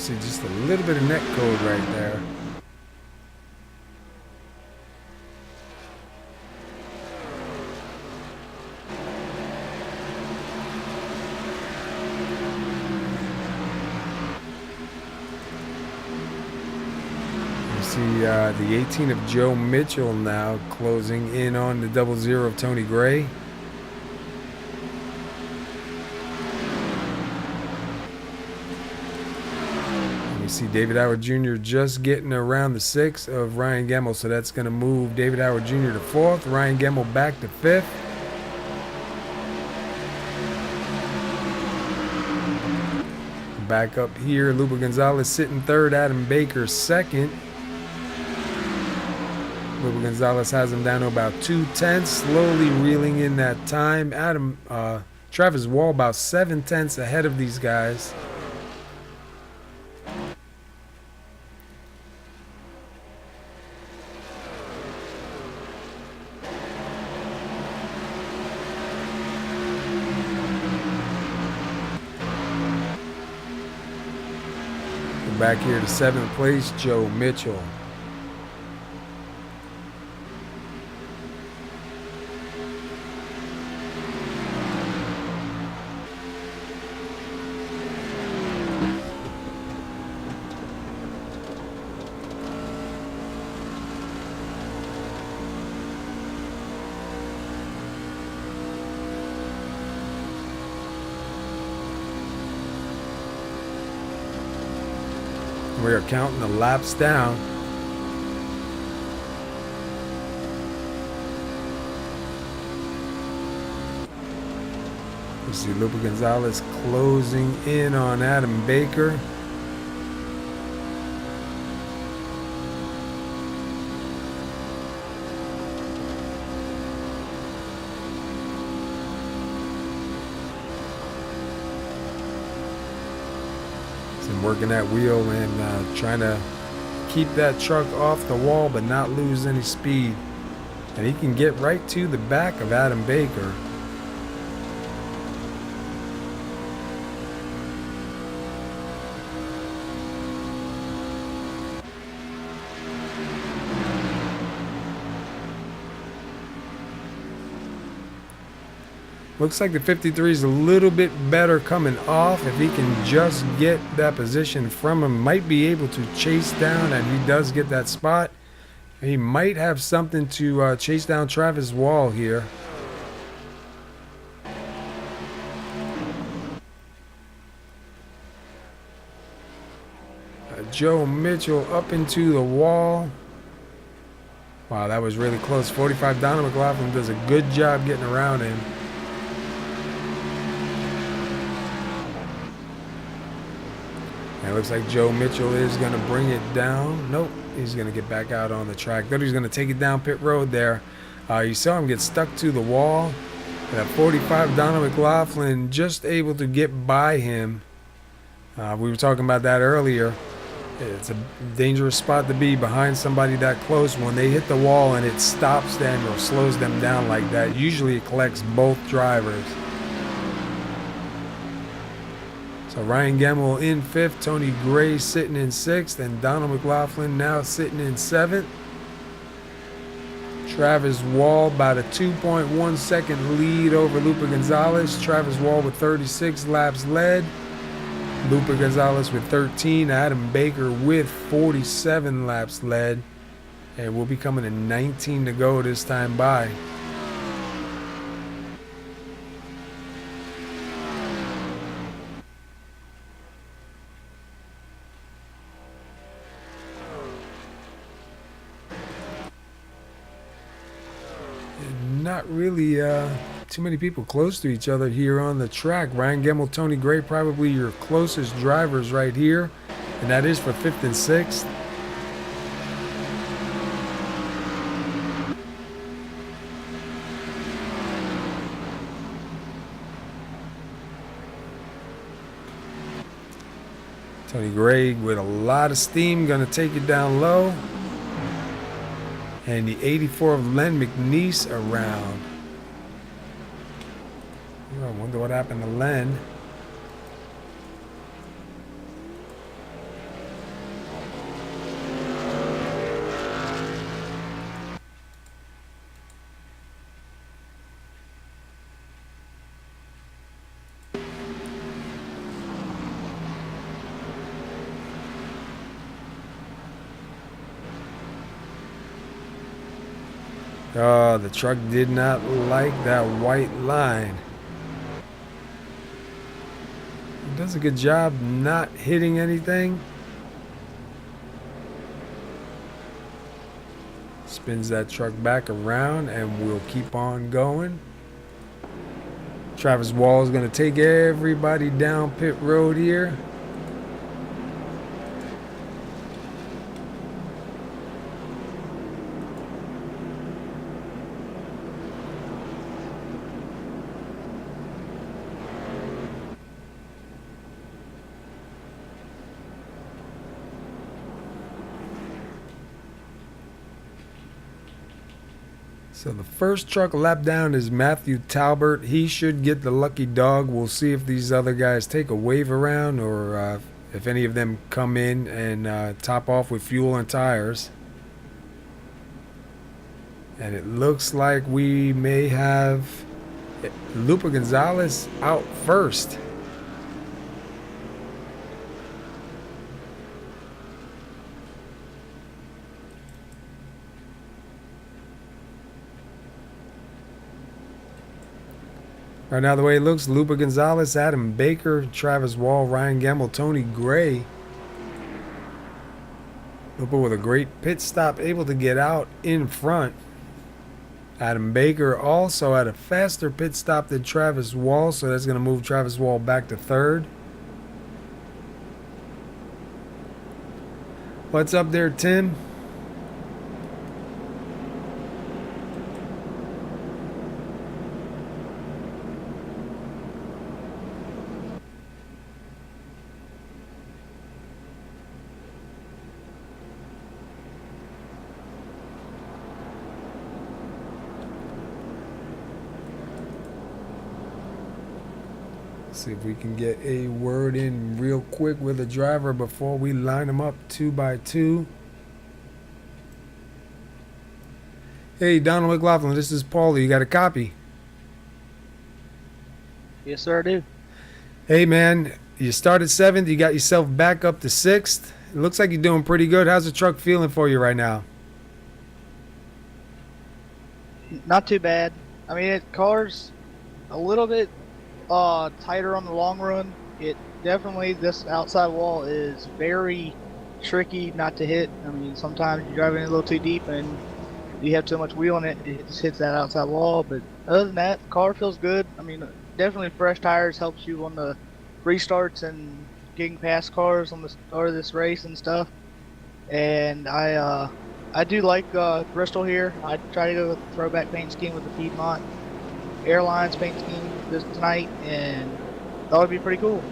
See just a little bit of net code right there. The 18 of Joe Mitchell now closing in on the 00 of Tony Gray. And we see David Howard Jr. just getting around the 6 of Ryan Gemmel, so that's going to move David Howard Jr. to 4th, Ryan Gemmel back to 5th. Back up here, Lupa Gonzalez sitting 3rd, Adam Baker 2nd. Lupa Gonzalez has him down to about 2/10, slowly reeling in that time. Travis Wall about 7/10 ahead of these guys. Back here to 7th place, Joe Mitchell. We are counting the laps down. You see Lupa Gonzalez closing in on Adam Baker. Working that wheel and trying to keep that truck off the wall but not lose any speed. And he can get right to the back of Adam Baker. Looks like the 53 is a little bit better coming off. If he can just get that position from him, might be able to chase down, and he does get that spot. He might have something to chase down Travis Wall here. Joe Mitchell up into the wall. Wow, that was really close. 45, Donald McLaughlin does a good job getting around him. It looks like Joe Mitchell is going to bring it down. Nope, he's going to get back out on the track. Thought he was going to take it down pit road there. You saw him get stuck to the wall. At 45, Donald McLaughlin just able to get by him. We were talking about that earlier. It's a dangerous spot to be behind somebody that close. When they hit the wall and it stops them or slows them down like that, usually it collects both drivers. So Ryan Gemmel in 5th, Tony Gray sitting in 6th, and Donald McLaughlin now sitting in 7th. Travis Wall about a 2.1 second lead over Lupa Gonzalez. Travis Wall with 36 laps led. Lupa Gonzalez with 13. Adam Baker with 47 laps led. And we'll be coming to 19 to go this time by. Not really too many people close to each other here on the track. Ryan Gemmel, Tony Gray, probably your closest drivers right here, and that is for 5th and 6th. Tony Gray with a lot of steam, going to take it down low. And the 84 of Len McNeese around. I wonder what happened to Len. Oh, the truck did not like that white line. It does a good job not hitting anything. Spins that truck back around and we'll keep on going. Travis Wall is going to take everybody down pit road here. So the first truck lap down is Matthew Talbert. He should get the lucky dog. We'll see if these other guys take a wave around or if any of them come in and top off with fuel and tires. And it looks like we may have Lupa Gonzalez out first. Right now, the way it looks, Lupa Gonzalez, Adam Baker, Travis Wall, Ryan Gamble, Tony Gray. Lupa with a great pit stop, able to get out in front. Adam Baker also had a faster pit stop than Travis Wall, so that's going to move Travis Wall back to third. What's up there, Tim? See if we can get a word in real quick with the driver before we line them up 2 by 2. Hey, Donald McLaughlin, this is Paulie. You got a copy? Yes, sir, I do. Hey, man, you started 7th. You got yourself back up to 6th. It looks like you're doing pretty good. How's the truck feeling for you right now? Not too bad. I mean, it car's a little bit tighter on the long run. It definitely, this outside wall is very tricky not to hit. I mean, sometimes you're driving it a little too deep and you have too much wheel on it, it just hits that outside wall. But other than that, the car feels good. I mean, definitely fresh tires helps you on the restarts and getting past cars on the start of this race and stuff. And I do like Bristol here. I try to go with the throwback paint scheme with the Piedmont Airlines paint scheme this tonight, and that would be pretty cool.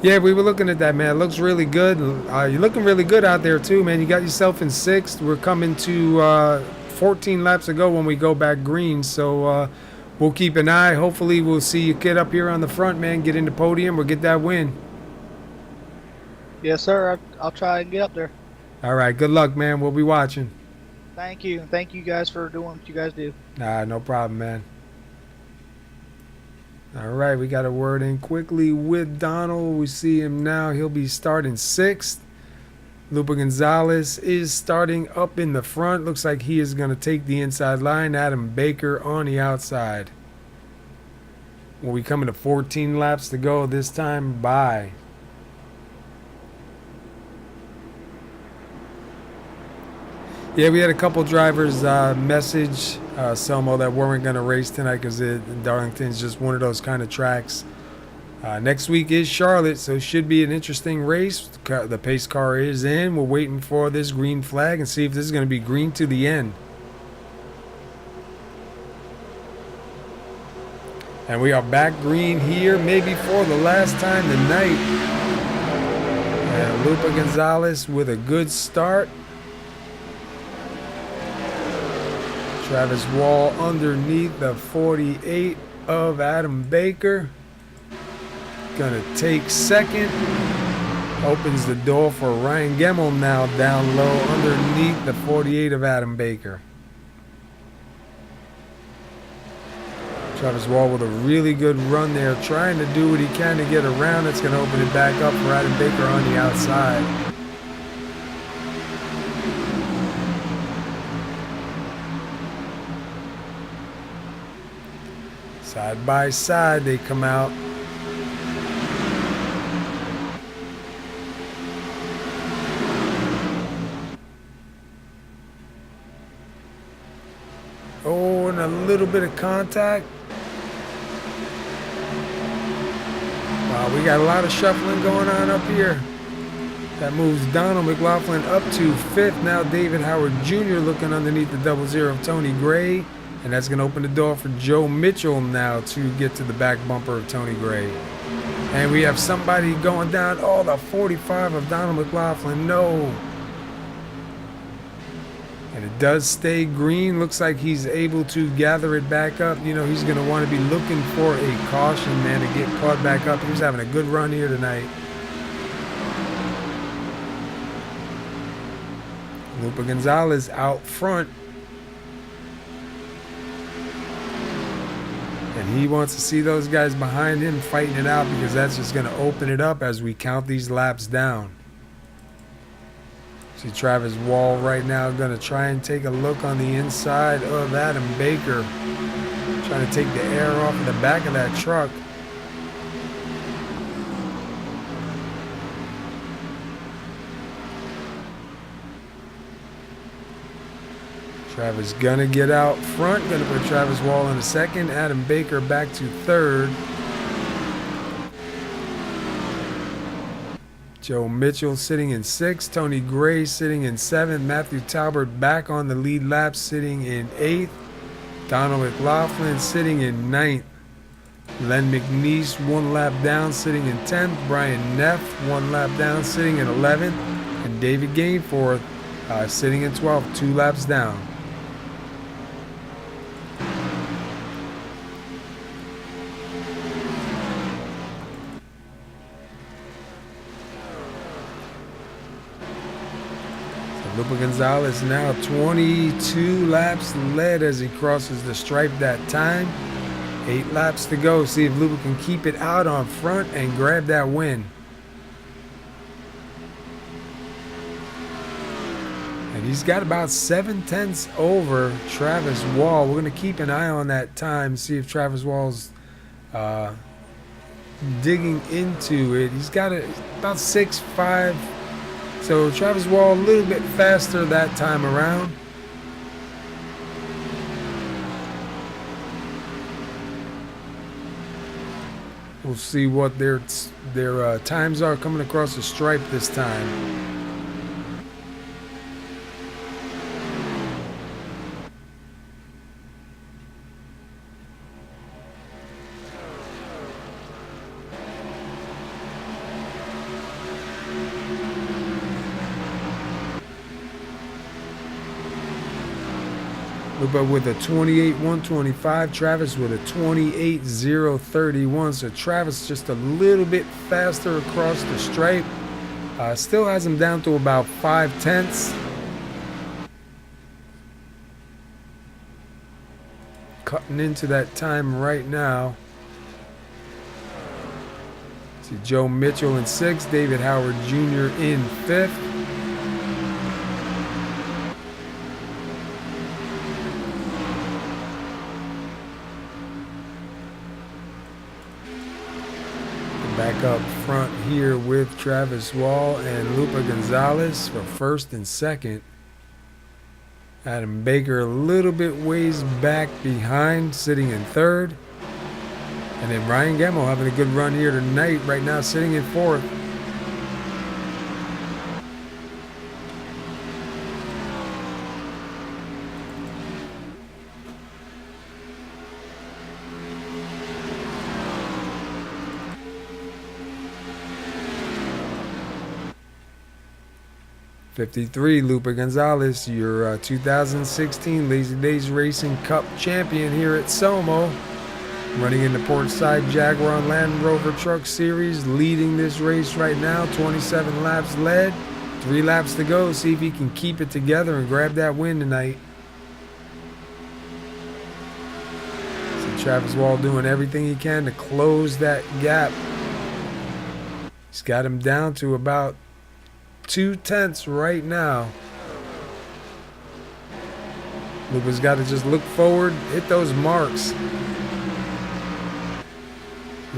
Yeah, we were looking at that, man. It looks really good. You're looking really good out there too, man. You got yourself in 6th. We're coming to 14 laps to go when we go back green, so we'll keep an eye. Hopefully we'll see you get up here on the front, man, get in the podium or get that win. Yes, sir. I'll try and get up there. All right, good luck, man. We'll be watching. Thank you. Thank you guys for doing what you guys do. Nah, no problem, man. All right, we got a word in quickly with Donald. We see him now. He'll be starting 6th. Lupa Gonzalez is starting up in the front. Looks like he is going to take the inside line. Adam Baker on the outside. We'll be coming to 14 laps to go this time. Bye. Yeah, we had a couple drivers message SoMo that weren't going to race tonight because Darlington's just one of those kind of tracks. Next week is Charlotte, so it should be an interesting race. The pace car is in. We're waiting for this green flag and see if this is going to be green to the end. And we are back green here, maybe for the last time tonight. And Lupa Gonzalez with a good start. Travis Wall underneath the 48 of Adam Baker. Gonna take 2nd. Opens the door for Ryan Gemmel now down low underneath the 48 of Adam Baker. Travis Wall with a really good run there, trying to do what he can to get around. It's gonna open it back up for Adam Baker on the outside. Side by side, they come out. Oh, and a little bit of contact. Wow, we got a lot of shuffling going on up here. That moves Donald McLaughlin up to 5th. Now David Howard Jr. looking underneath the 00 of Tony Gray. And that's going to open the door for Joe Mitchell now to get to the back bumper of Tony Gray. And we have somebody going down. Oh, the 45 of Donald McLaughlin. No. And it does stay green. Looks like he's able to gather it back up. You know, he's going to want to be looking for a caution, man, to get caught back up. He was having a good run here tonight. Lupa Gonzalez out front. And he wants to see those guys behind him fighting it out, because that's just going to open it up as we count these laps down. See Travis Wall right now going to try and take a look on the inside of Adam Baker. Trying to take the air off of the back of that truck. Travis gonna get out front, gonna put Travis Wall in a second, Adam Baker back to 3rd. Joe Mitchell sitting in 6th, Tony Gray sitting in 7th, Matthew Talbert back on the lead lap sitting in 8th, Donald McLaughlin sitting in 9th, Len McNeese 1 lap down sitting in 10th, Brian Neff 1 lap down sitting in 11th, and David Gainforth sitting in 12th, 2 laps down. Lupa Gonzalez now 22 laps led as he crosses the stripe that time. 8 laps to go. See if Lupa can keep it out on front and grab that win. And he's got about 7/10 over Travis Wall. We're going to keep an eye on that time, see if Travis Wall's digging into it. He's got about 6.5. So Travis Wall a little bit faster that time around. We'll see what their times are coming across the stripe this time. Lupa with a 28.125, Travis with a 28.031. So Travis just a little bit faster across the stripe. Still has him down to about 5/10. Cutting into that time right now. See Joe Mitchell in 6th, David Howard Jr. in 5th. Back up front here with Travis Wall and Lupa Gonzalez for 1st and 2nd. Adam Baker a little bit ways back behind, sitting in 3rd. And then Ryan Gemmel having a good run here tonight, right now sitting in 4th. '53, Lupa Gonzalez, your 2016 Lazy Days Racing Cup champion here at SoMo. Running in the Portside Jaguar and Land Rover Truck Series, leading this race right now, 27 laps led, 3 laps to go. See if he can keep it together and grab that win tonight. See Travis Wall doing everything he can to close that gap. He's got him down to about 2/10 right now. Lupa's got to just look forward, hit those marks.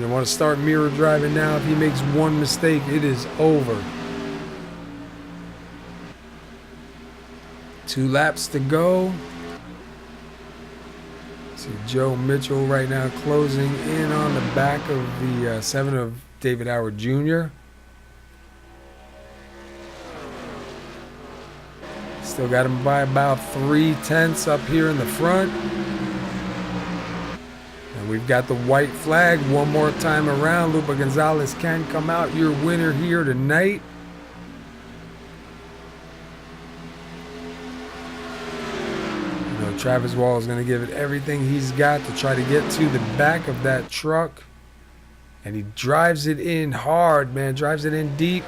You want to start mirror driving now. If he makes one mistake, it is over. 2 laps to go. See Joe Mitchell right now closing in on the back of the 7 of David Howard Jr. Still got him by about 3/10 up here in the front. And we've got the white flag one more time around. Lupa Gonzalez can come out your winner here tonight. You know, Travis Wall is going to give it everything he's got to try to get to the back of that truck. And he drives it in hard, man. Drives it in deep.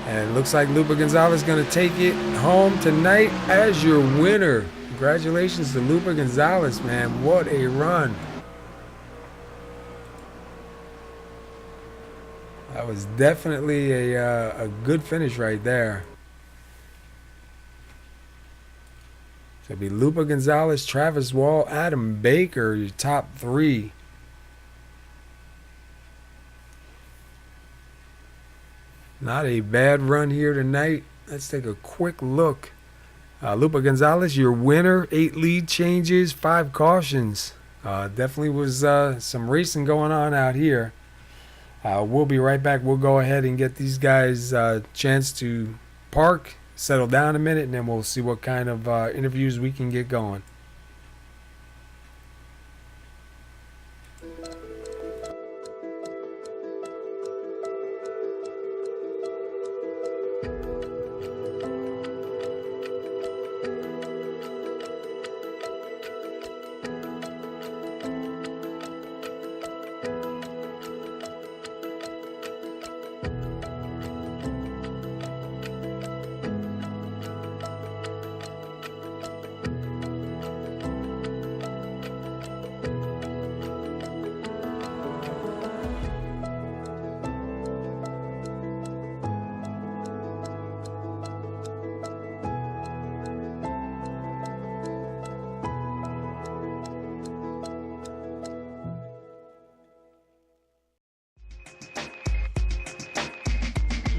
And it looks like Lupa Gonzalez is going to take it home tonight as your winner. Congratulations to Lupa Gonzalez, man. What a run. That was definitely a good finish right there. So it'll be Lupa Gonzalez, Travis Wall, Adam Baker, your top 3. Not a bad run here tonight. Let's take a quick look. Lupa Gonzalez, your winner. 8 lead changes, 5 cautions. Definitely was some racing going on out here. We'll be right back. We'll go ahead and get these guys a chance to park, settle down a minute, and then we'll see what kind of interviews we can get going.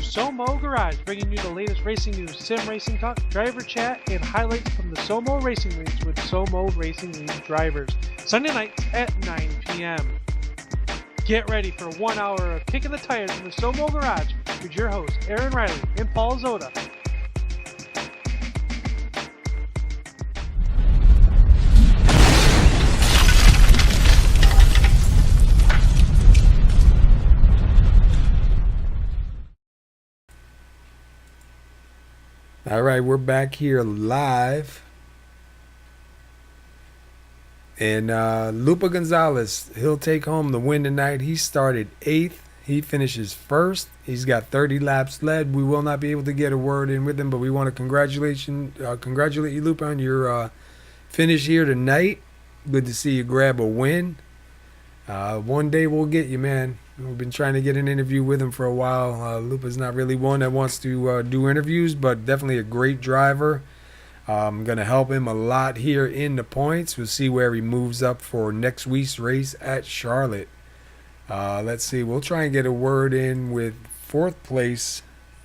SoMo Garage, bringing you the latest racing news, sim racing talk, driver chat, and highlights from the SoMo Racing Leagues with SoMo Racing League drivers. Sunday nights at 9 p.m. Get ready for 1 hour of kicking the tires in the SoMo Garage with your hosts, Aaron Riley and Paul Zoda. All right, we're back here live. And Lupa Gonzalez, he'll take home the win tonight. He started 8th. He finishes 1st. He's got 30 laps led. We will not be able to get a word in with him, but we want to congratulate you, Lupa, on your finish here tonight. Good to see you grab a win. One day we'll get you, man. We've been trying to get an interview with him for a while. Lupa's not really one that wants to do interviews, but definitely a great driver. I'm going to help him a lot here in the points. We'll see where he moves up for next week's race at Charlotte. Let's see. We'll try and get a word in with 4th place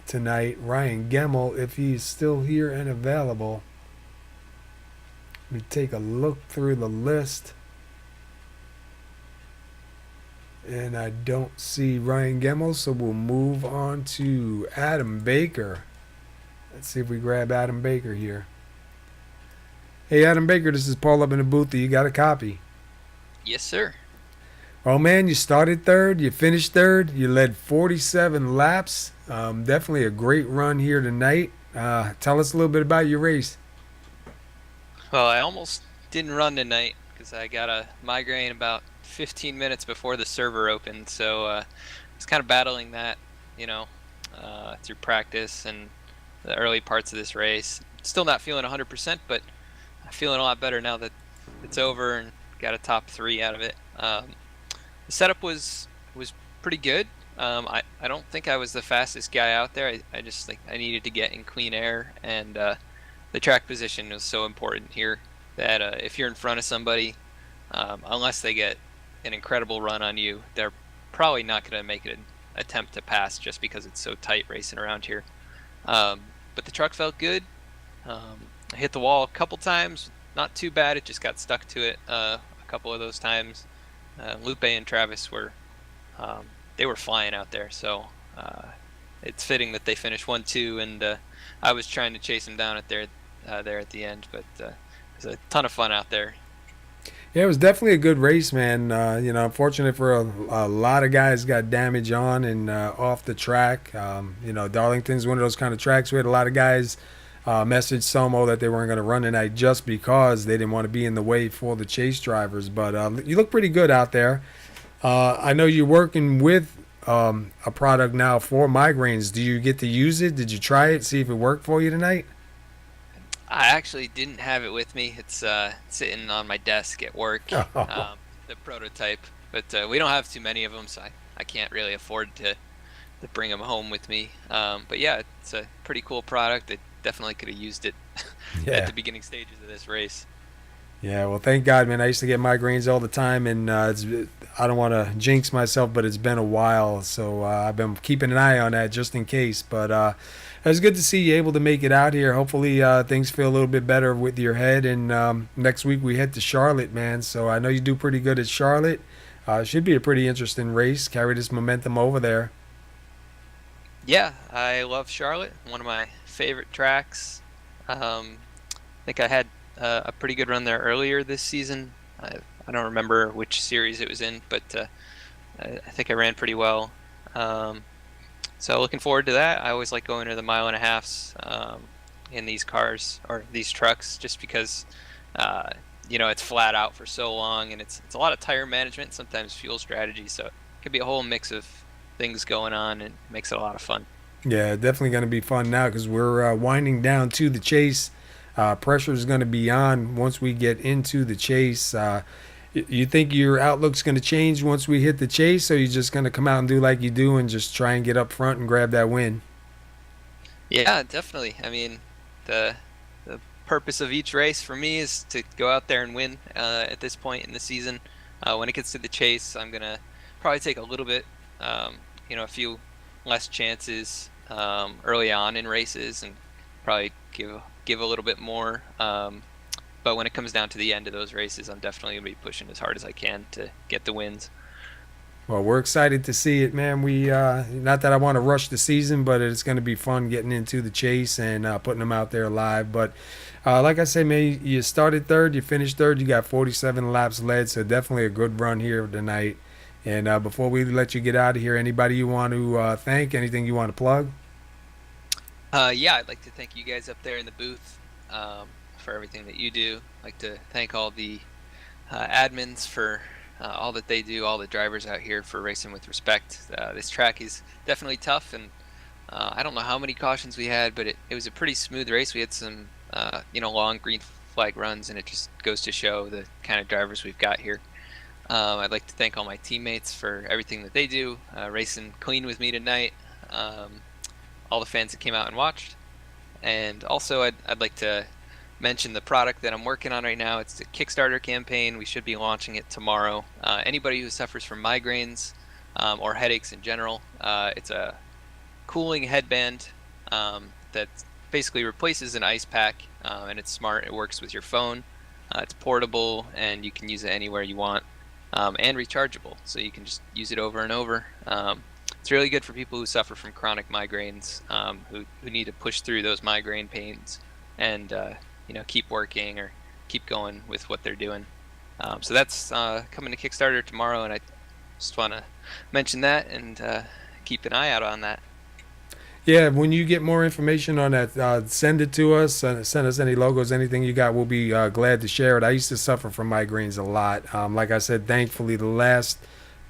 tonight, Ryan Gemmel, if he's still here and available. Let me take a look through the list. And I don't see Ryan Gemmel, so we'll move on to Adam Baker. Let's see if we grab Adam Baker here. Hey, Adam Baker, this is Paul up in the booth. You got a copy? Yes, sir. Oh, man, you started 3rd. You finished 3rd. You led 47 laps. Definitely a great run here tonight. Tell us a little bit about your race. Well, I almost didn't run tonight because I got a migraine about 15 minutes before the server opened, so I was kind of battling that, through practice and the early parts of this race. Still not feeling 100%, but I'm feeling a lot better now that it's over and got a top 3 out of it. The setup was pretty good. I don't think I was the fastest guy out there. I just I needed to get in clean air, and the track position was so important here that if you're in front of somebody, unless they get an incredible run on you, they're probably not going to make an attempt to pass just because it's so tight racing around here. But the truck felt good. I hit the wall a couple times, not too bad. It just got stuck to it a couple of those times. Lupe and Travis were they were flying out there, so it's fitting that they finished 1-2, and I was trying to chase them down there at the end, but it was a ton of fun out there. Yeah, it was definitely a good race, man. Unfortunate for a lot of guys got damage on and off the track. Darlington's one of those kind of tracks. We had a lot of guys message SoMo that they weren't going to run tonight just because they didn't want to be in the way for the chase drivers. But you look pretty good out there. I know you're working with a product now for migraines. Do you get to use it? Did you try it, see if it worked for you tonight? I actually didn't have it with me. It's sitting on my desk at work, the prototype. But we don't have too many of them, so I can't really afford to bring them home with me. But yeah, it's a pretty cool product. I definitely could have used it at the beginning stages of this race. Yeah, well, thank God, man. I used to get migraines all the time, and I don't want to jinx myself, but it's been a while, so I've been keeping an eye on that just in case. But it was good to see you able to make it out here. Hopefully things feel a little bit better with your head, and next week we head to Charlotte, man. So I know you do pretty good at Charlotte. Should be a pretty interesting race. Carry this momentum over there. Yeah, I love Charlotte. One of my favorite tracks. I think I had a pretty good run there earlier this season. I don't remember which series it was in, but I think I ran pretty well. So looking forward to that. I always like going to the 1.5 miles in these cars or these trucks, just because it's flat out for so long, and it's a lot of tire management, sometimes fuel strategy. So it could be a whole mix of things going on, and it makes it a lot of fun. Yeah, definitely going to be fun now because we're winding down to the chase. Pressure is going to be on once we get into the chase. You think your outlook's going to change once we hit the chase, or you just going to come out and do like you do and just try and get up front and grab that win? Yeah, definitely. I mean, the purpose of each race for me is to go out there and win at this point in the season. When it gets to the chase, I'm going to probably take a little bit, a few less chances early on in races, and probably give a little bit more. But when it comes down to the end of those races, I'm definitely going to be pushing as hard as I can to get the wins. Well, we're excited to see it, man. We not that I want to rush the season, but it's going to be fun getting into the chase and putting them out there live. But like I said, man, you started third, you finished third, you got 47 laps led, so definitely a good run here tonight. And before we let you get out of here, anybody you want to thank, anything you want to plug? Yeah, I'd like to thank you guys up there in the booth for everything that you do. I'd like to thank all the admins for all that they do, all the drivers out here for racing with respect. This track is definitely tough, and I don't know how many cautions we had, but it was a pretty smooth race. We had some long green flag runs, and it just goes to show the kind of drivers we've got here. I'd like to thank all my teammates for everything that they do, racing clean with me tonight. All the fans that came out and watched, and also I'd like to mention the product that I'm working on right now. It's the Kickstarter campaign. We should be launching it tomorrow. Anybody who suffers from migraines or headaches in general, it's a cooling headband that basically replaces an ice pack, and it's smart. It works with your phone. It's portable, and you can use it anywhere you want, and rechargeable, so you can just use it over and over. It's really good for people who suffer from chronic migraines, who need to push through those migraine pains and keep working or keep going with what they're doing. So that's coming to Kickstarter tomorrow, and I just want to mention that and keep an eye out on that. Yeah, when you get more information on that, send it to us. Send us any logos, anything you got. We'll be glad to share it. I used to suffer from migraines a lot. Like I said, thankfully the last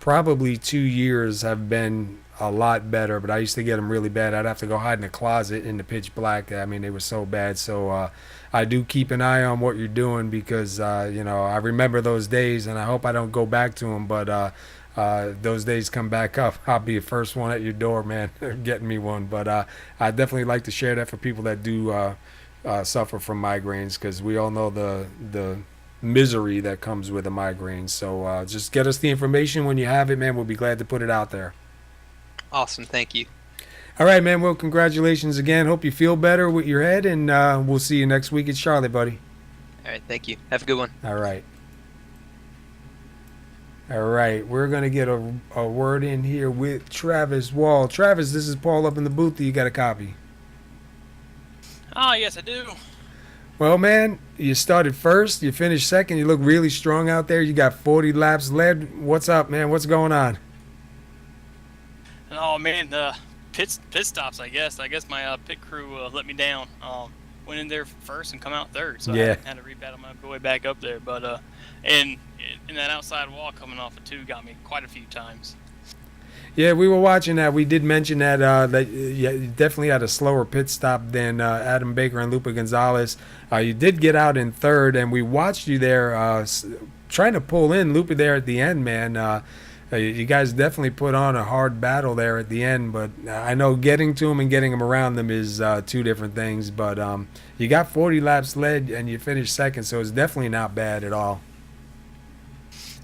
probably 2 years have been a lot better, but I used to get them really bad. I'd have to go hide in a closet in the pitch black. I mean, they were so bad. So I do keep an eye on what you're doing because, I remember those days, and I hope I don't go back to them. But those days come back up, I'll be the first one at your door, man, getting me one. But I definitely like to share that for people that do suffer from migraines, because we all know the misery that comes with a migraine. So just get us the information when you have it, man. We'll be glad to put it out there. Awesome. Thank you. All right, man. Well, congratulations again. Hope you feel better with your head, and we'll see you next week at Charlotte, buddy. All right. Thank you. Have a good one. All right. All right. We're going to get a word in here with Travis Wall. Travis, this is Paul up in the booth. You got a copy? Ah, yes, I do. Well, man, you started first. You finished second. You look really strong out there. You got 40 laps led. What's up, man? What's going on? Oh man, the pit stops. I guess my pit crew let me down. Went in there first and come out third, so Yeah. I had to rebattle my way back up there. But and in that outside wall coming off of 2 got me quite a few times. Yeah, we were watching that. We did mention that that you definitely had a slower pit stop than Adam Baker and Lupa Gonzalez. You did get out in third, and we watched you there trying to pull in Lupa there at the end, man. You guys definitely put on a hard battle there at the end, but I know getting to him and getting him around them is 2 different things. But you got 40 laps led, and you finished second, so it's definitely not bad at all.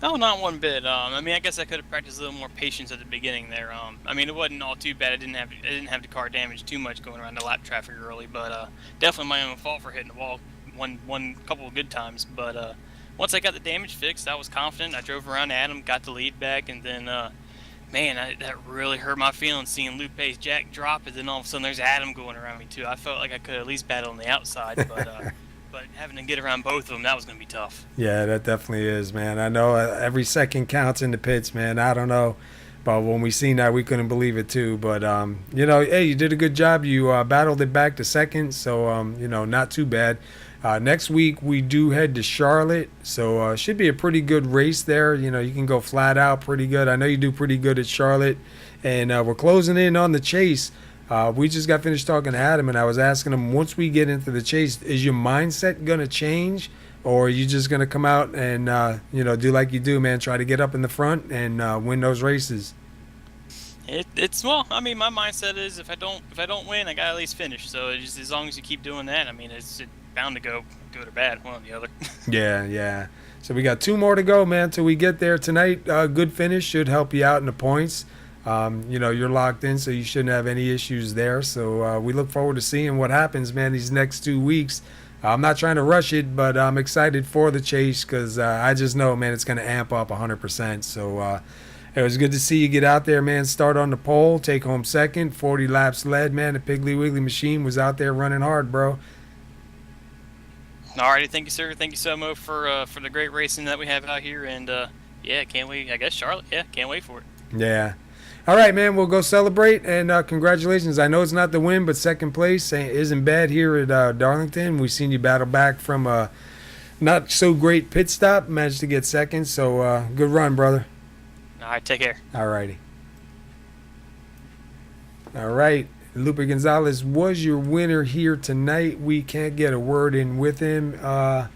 No, not one bit. I mean, I guess I could have practiced a little more patience at the beginning there. I mean, it wasn't all too bad. I didn't have the car damaged too much going around the lap traffic early, but definitely my own fault for hitting the wall one couple of good times. But once I got the damage fixed, I was confident. I drove around Adam, got the lead back, and then man, that really hurt my feelings seeing Lupe's jack drop, and then all of a sudden there's Adam going around me too. I felt like I could at least battle on the outside, but. But having to get around both of them, that was going to be tough. Yeah, that definitely is, man. I know every second counts in the pits, man. I don't know, but when we seen that, we couldn't believe it too. But you know, hey, you did a good job. You battled it back to second, so you know, not too bad. Next week we do head to Charlotte, so should be a pretty good race there. You know, you can go flat out pretty good. I know you do pretty good at Charlotte, and we're closing in on the chase. We just got finished talking to Adam, and I was asking him, once we get into the chase, is your mindset going to change, or are you just going to come out and, you know, do like you do, man, try to get up in the front and win those races? It's well, I mean, my mindset is if I don't win, I got to at least finish. So just as long as you keep doing that, I mean, it's bound to go good or bad, one or the other. Yeah. So we got 2 more to go, man, till we get there tonight. Good finish should help you out in the points. You know, you're locked in, so you shouldn't have any issues there. So we look forward to seeing what happens, man, these next 2 weeks. I'm not trying to rush it, but I'm excited for the chase because I just know, man, it's going to amp up 100%. So it was good to see you get out there, man, start on the pole, take home second, 40 laps led, man. The Piggly Wiggly machine was out there running hard, bro. All righty, thank you, sir. Thank you, SoMo, for the great racing that we have out here. And, yeah, can't wait. I guess Charlotte, yeah, can't wait for it. Yeah. All right, man, we'll go celebrate, and congratulations. I know it's not the win, but second place isn't bad here at Darlington. We've seen you battle back from a not-so-great pit stop, managed to get second, so good run, brother. All right, take care. All righty. All right, Lupe Gonzalez was your winner here tonight. We can't get a word in with him. I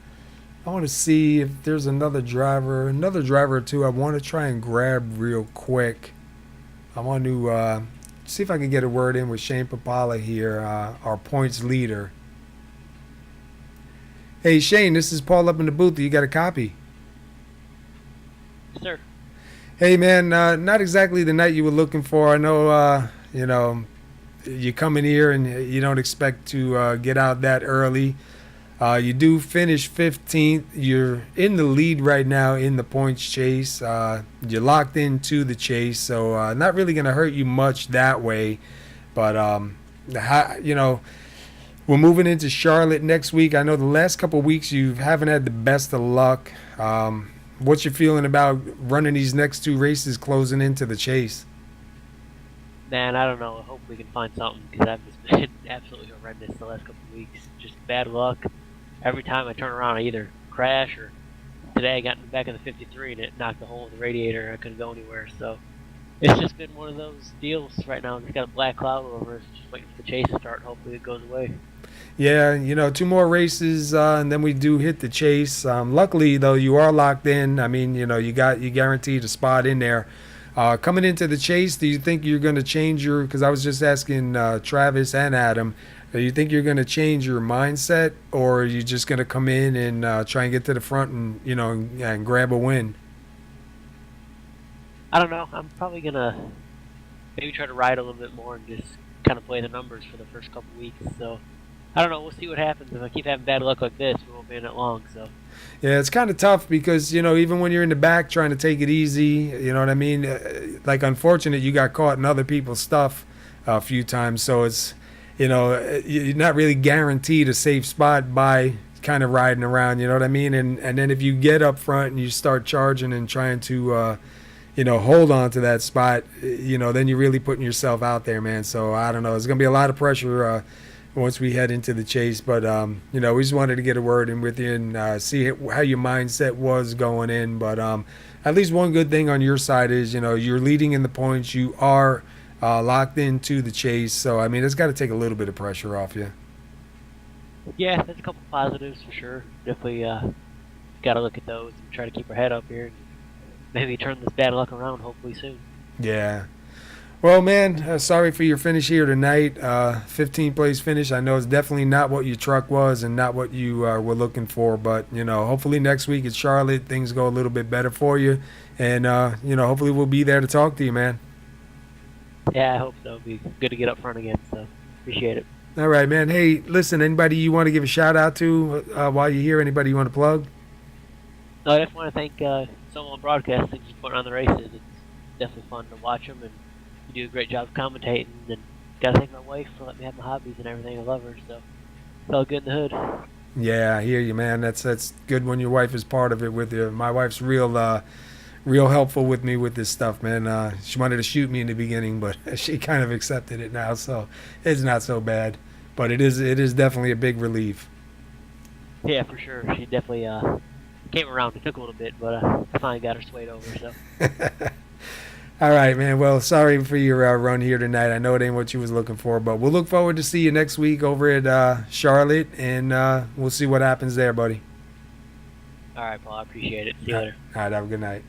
want to see if there's another driver or two I want to try and grab real quick. I want to see if I can get a word in with Shane Papala here, our points leader. Hey, Shane, this is Paul up in the booth. You got a copy? Sir. Hey, man, not exactly the night you were looking for. I know, you know, you come in here and you don't expect to get out that early. You do finish 15th. You're in the lead right now in the points chase. You're locked into the chase, so not really going to hurt you much that way. But, you know, we're moving into Charlotte next week. I know the last couple of weeks you haven't had the best of luck. What's your feeling about running these next 2 races closing into the chase? Man, I don't know. I hope we can find something because I've just been absolutely horrendous the last couple of weeks. Just bad luck. Every time I turn around, I either crash or today I got in the back of the 53 and it knocked a hole in the radiator and I couldn't go anywhere. So it's just been one of those deals right now. It's got a black cloud over us, just waiting for the chase to start. Hopefully it goes away. Yeah, you know, 2 more races and then we do hit the chase. Luckily, though, you are locked in. I mean, you know, you guaranteed a spot in there. Coming into the chase, do you think you're going to change your – because I was just asking Travis and Adam, Do you think you're going to change your mindset, or are you just going to come in and try and get to the front and, and grab a win? I don't know. I'm probably gonna maybe try to ride a little bit more and just kind of play the numbers for the first couple weeks. So I don't know. We'll see what happens. If I keep having bad luck like this, we won't be in it long. So yeah, it's kind of tough because even when you're in the back trying to take it easy, you know what I mean. Unfortunate you got caught in other people's stuff a few times, so it's you're not really guaranteed a safe spot by kind of riding around. You know what I mean? And then if you get up front and you start charging and trying to hold on to that spot, then you're really putting yourself out there, man. So I don't know. It's going to be a lot of pressure once we head into the chase. But, we just wanted to get a word in with you and see how your mindset was going in. But at least one good thing on your side is, you're leading in the points. You are locked into the chase. So, I mean, it's got to take a little bit of pressure off you. yeah, there's a couple positives for sure. Definitely got to look at those and try to keep our head up here. Maybe turn this bad luck around hopefully soon. Yeah. Well, man, sorry for your finish here tonight. 15th place finish. I know it's definitely not what your truck was and not what you were looking for. But, hopefully next week at Charlotte, things go a little bit better for you. And, hopefully we'll be there to talk to you, man. Yeah, I hope so. It'll be good to get up front again. So appreciate it. All right, man. Hey, listen, anybody you want to give a shout out to while you're here? Anybody you want to plug? No, I definitely want to thank SoMo Broadcasting for putting on the races. It's definitely fun to watch them, and you do a great job commentating. And got to thank my wife for letting me have my hobbies and everything. I love her, so it's all good in the hood. Yeah, I hear you, man. That's good when your wife is part of it with you. My wife's real helpful with me with this stuff, man. She wanted to shoot me in the beginning, but she kind of accepted it now, so it's not so bad. But it is definitely a big relief. Yeah, for sure. She definitely came around. It took a little bit, but I finally got her swayed over. So. All right, man. Well, sorry for your run here tonight. I know it ain't what you was looking for, but we'll look forward to see you next week over at Charlotte, and we'll see what happens there, buddy. All right, Paul. I appreciate it. See you later. All right, have a good night.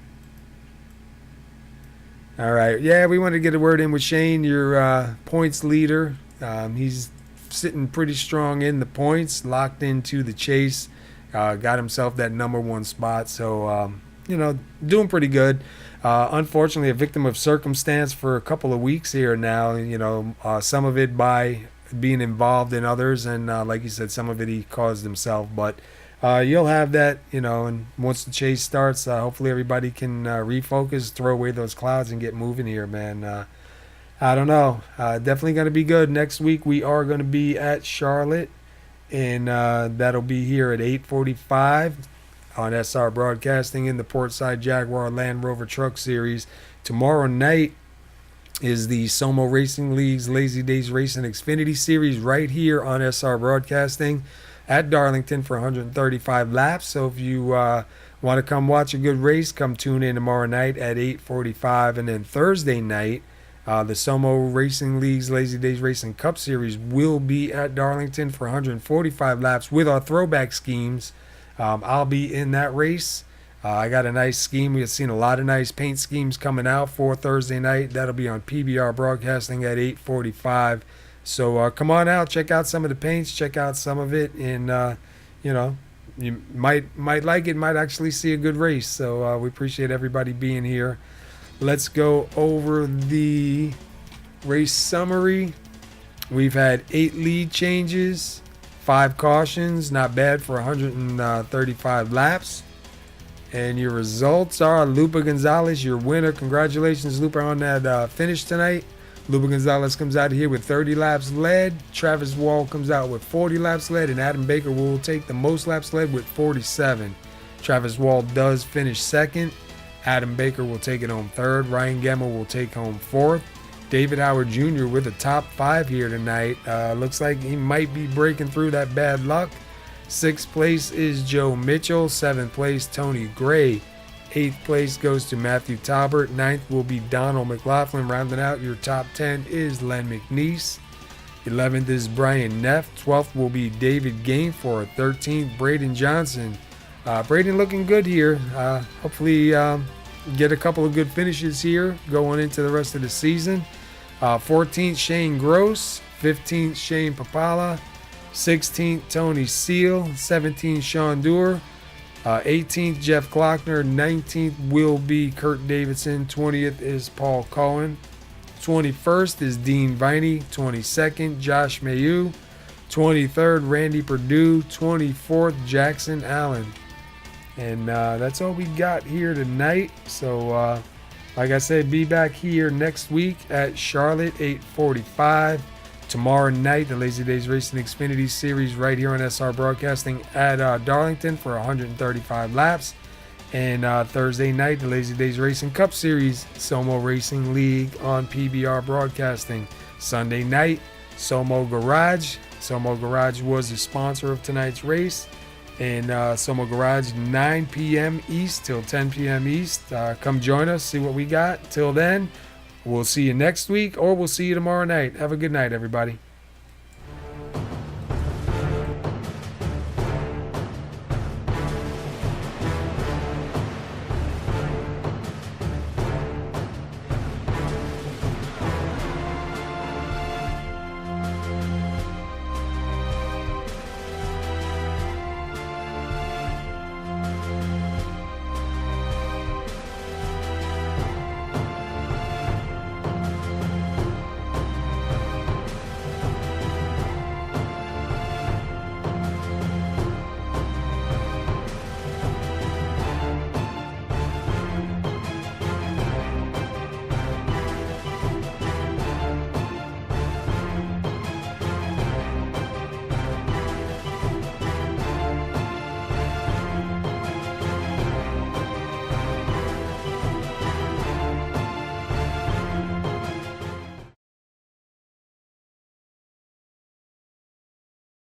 All right. Yeah, we wanted to get a word in with Shane, your points leader. He's sitting pretty strong in the points, locked into the chase. Got himself that number one spot, so doing pretty good. Unfortunately, a victim of circumstance for a couple of weeks here now. Some of it by being involved in others, and like you said, some of it he caused himself. But you'll have that, and once the chase starts, hopefully everybody can refocus, throw away those clouds, and get moving here, man. I don't know. Definitely going to be good. Next week we are going to be at Charlotte. And that'll be here at 8:45 on SR Broadcasting in the Portside Jaguar Land Rover Truck Series. Tomorrow night is the SoMo Racing League's Lazy Days Racing Xfinity Series right here on SR Broadcasting at Darlington for 135 laps. So if you want to come watch a good race, come tune in tomorrow night at 8:45. And then Thursday night, the SoMo Racing League's Lazy Days Racing Cup Series will be at Darlington for 145 laps with our throwback schemes. I'll be in that race. I got a nice scheme. We've seen a lot of nice paint schemes coming out for Thursday night. That'll be on PBR Broadcasting at 8:45. So come on out, check out some of the paints, check out some of it, and you might like it, might actually see a good race. So we appreciate everybody being here. Let's go over the race summary. We've had 8 lead changes, 5 cautions, not bad for 135 laps. And your results are Lupa Gonzalez, your winner. Congratulations, Lupa, on that finish tonight. Lupa Gonzalez comes out here with 30 laps led. Travis Wall comes out with 40 laps led. And Adam Baker will take the most laps led with 47. Travis Wall does finish second. Adam Baker will take it home third. Ryan Gemmel will take home fourth. David Howard Jr. with a top 5 here tonight. Looks like he might be breaking through that bad luck. 6th place is Joe Mitchell. 7th place, Tony Gray. 8th place goes to Matthew Talbert. 9th will be Donald McLaughlin. Rounding out your top 10 is Len McNeese. 11th is Brian Neff. 12th will be David Gainford. 13th, Braden Johnson. Braden looking good here. Hopefully get a couple of good finishes here going into the rest of the season. 14th, Shane Gross. 15th, Shane Papala. 16th, Tony Seal. 17th, Sean Doerr. 18th, Jeff Klockner. 19th will be Kurt Davidson. 20th is Paul Cohen. 21st is Dean Viney. 22nd, Josh Mayu. 23rd, Randy Perdue. 24th, Jackson Allen. And that's all we got here tonight. So, like I said, be back here next week at Charlotte, 8:45. Tomorrow night, the Lazy Days Racing Xfinity Series right here on SR Broadcasting at Darlington for 135 laps. And Thursday night, the Lazy Days Racing Cup Series, SoMo Racing League on PBR Broadcasting. Sunday night, SoMo Garage. SoMo Garage was the sponsor of tonight's race. And SoMo Garage, 9 p.m. East till 10 p.m. East. Come join us, see what we got. Till then, we'll see you next week, or we'll see you tomorrow night. Have a good night, everybody.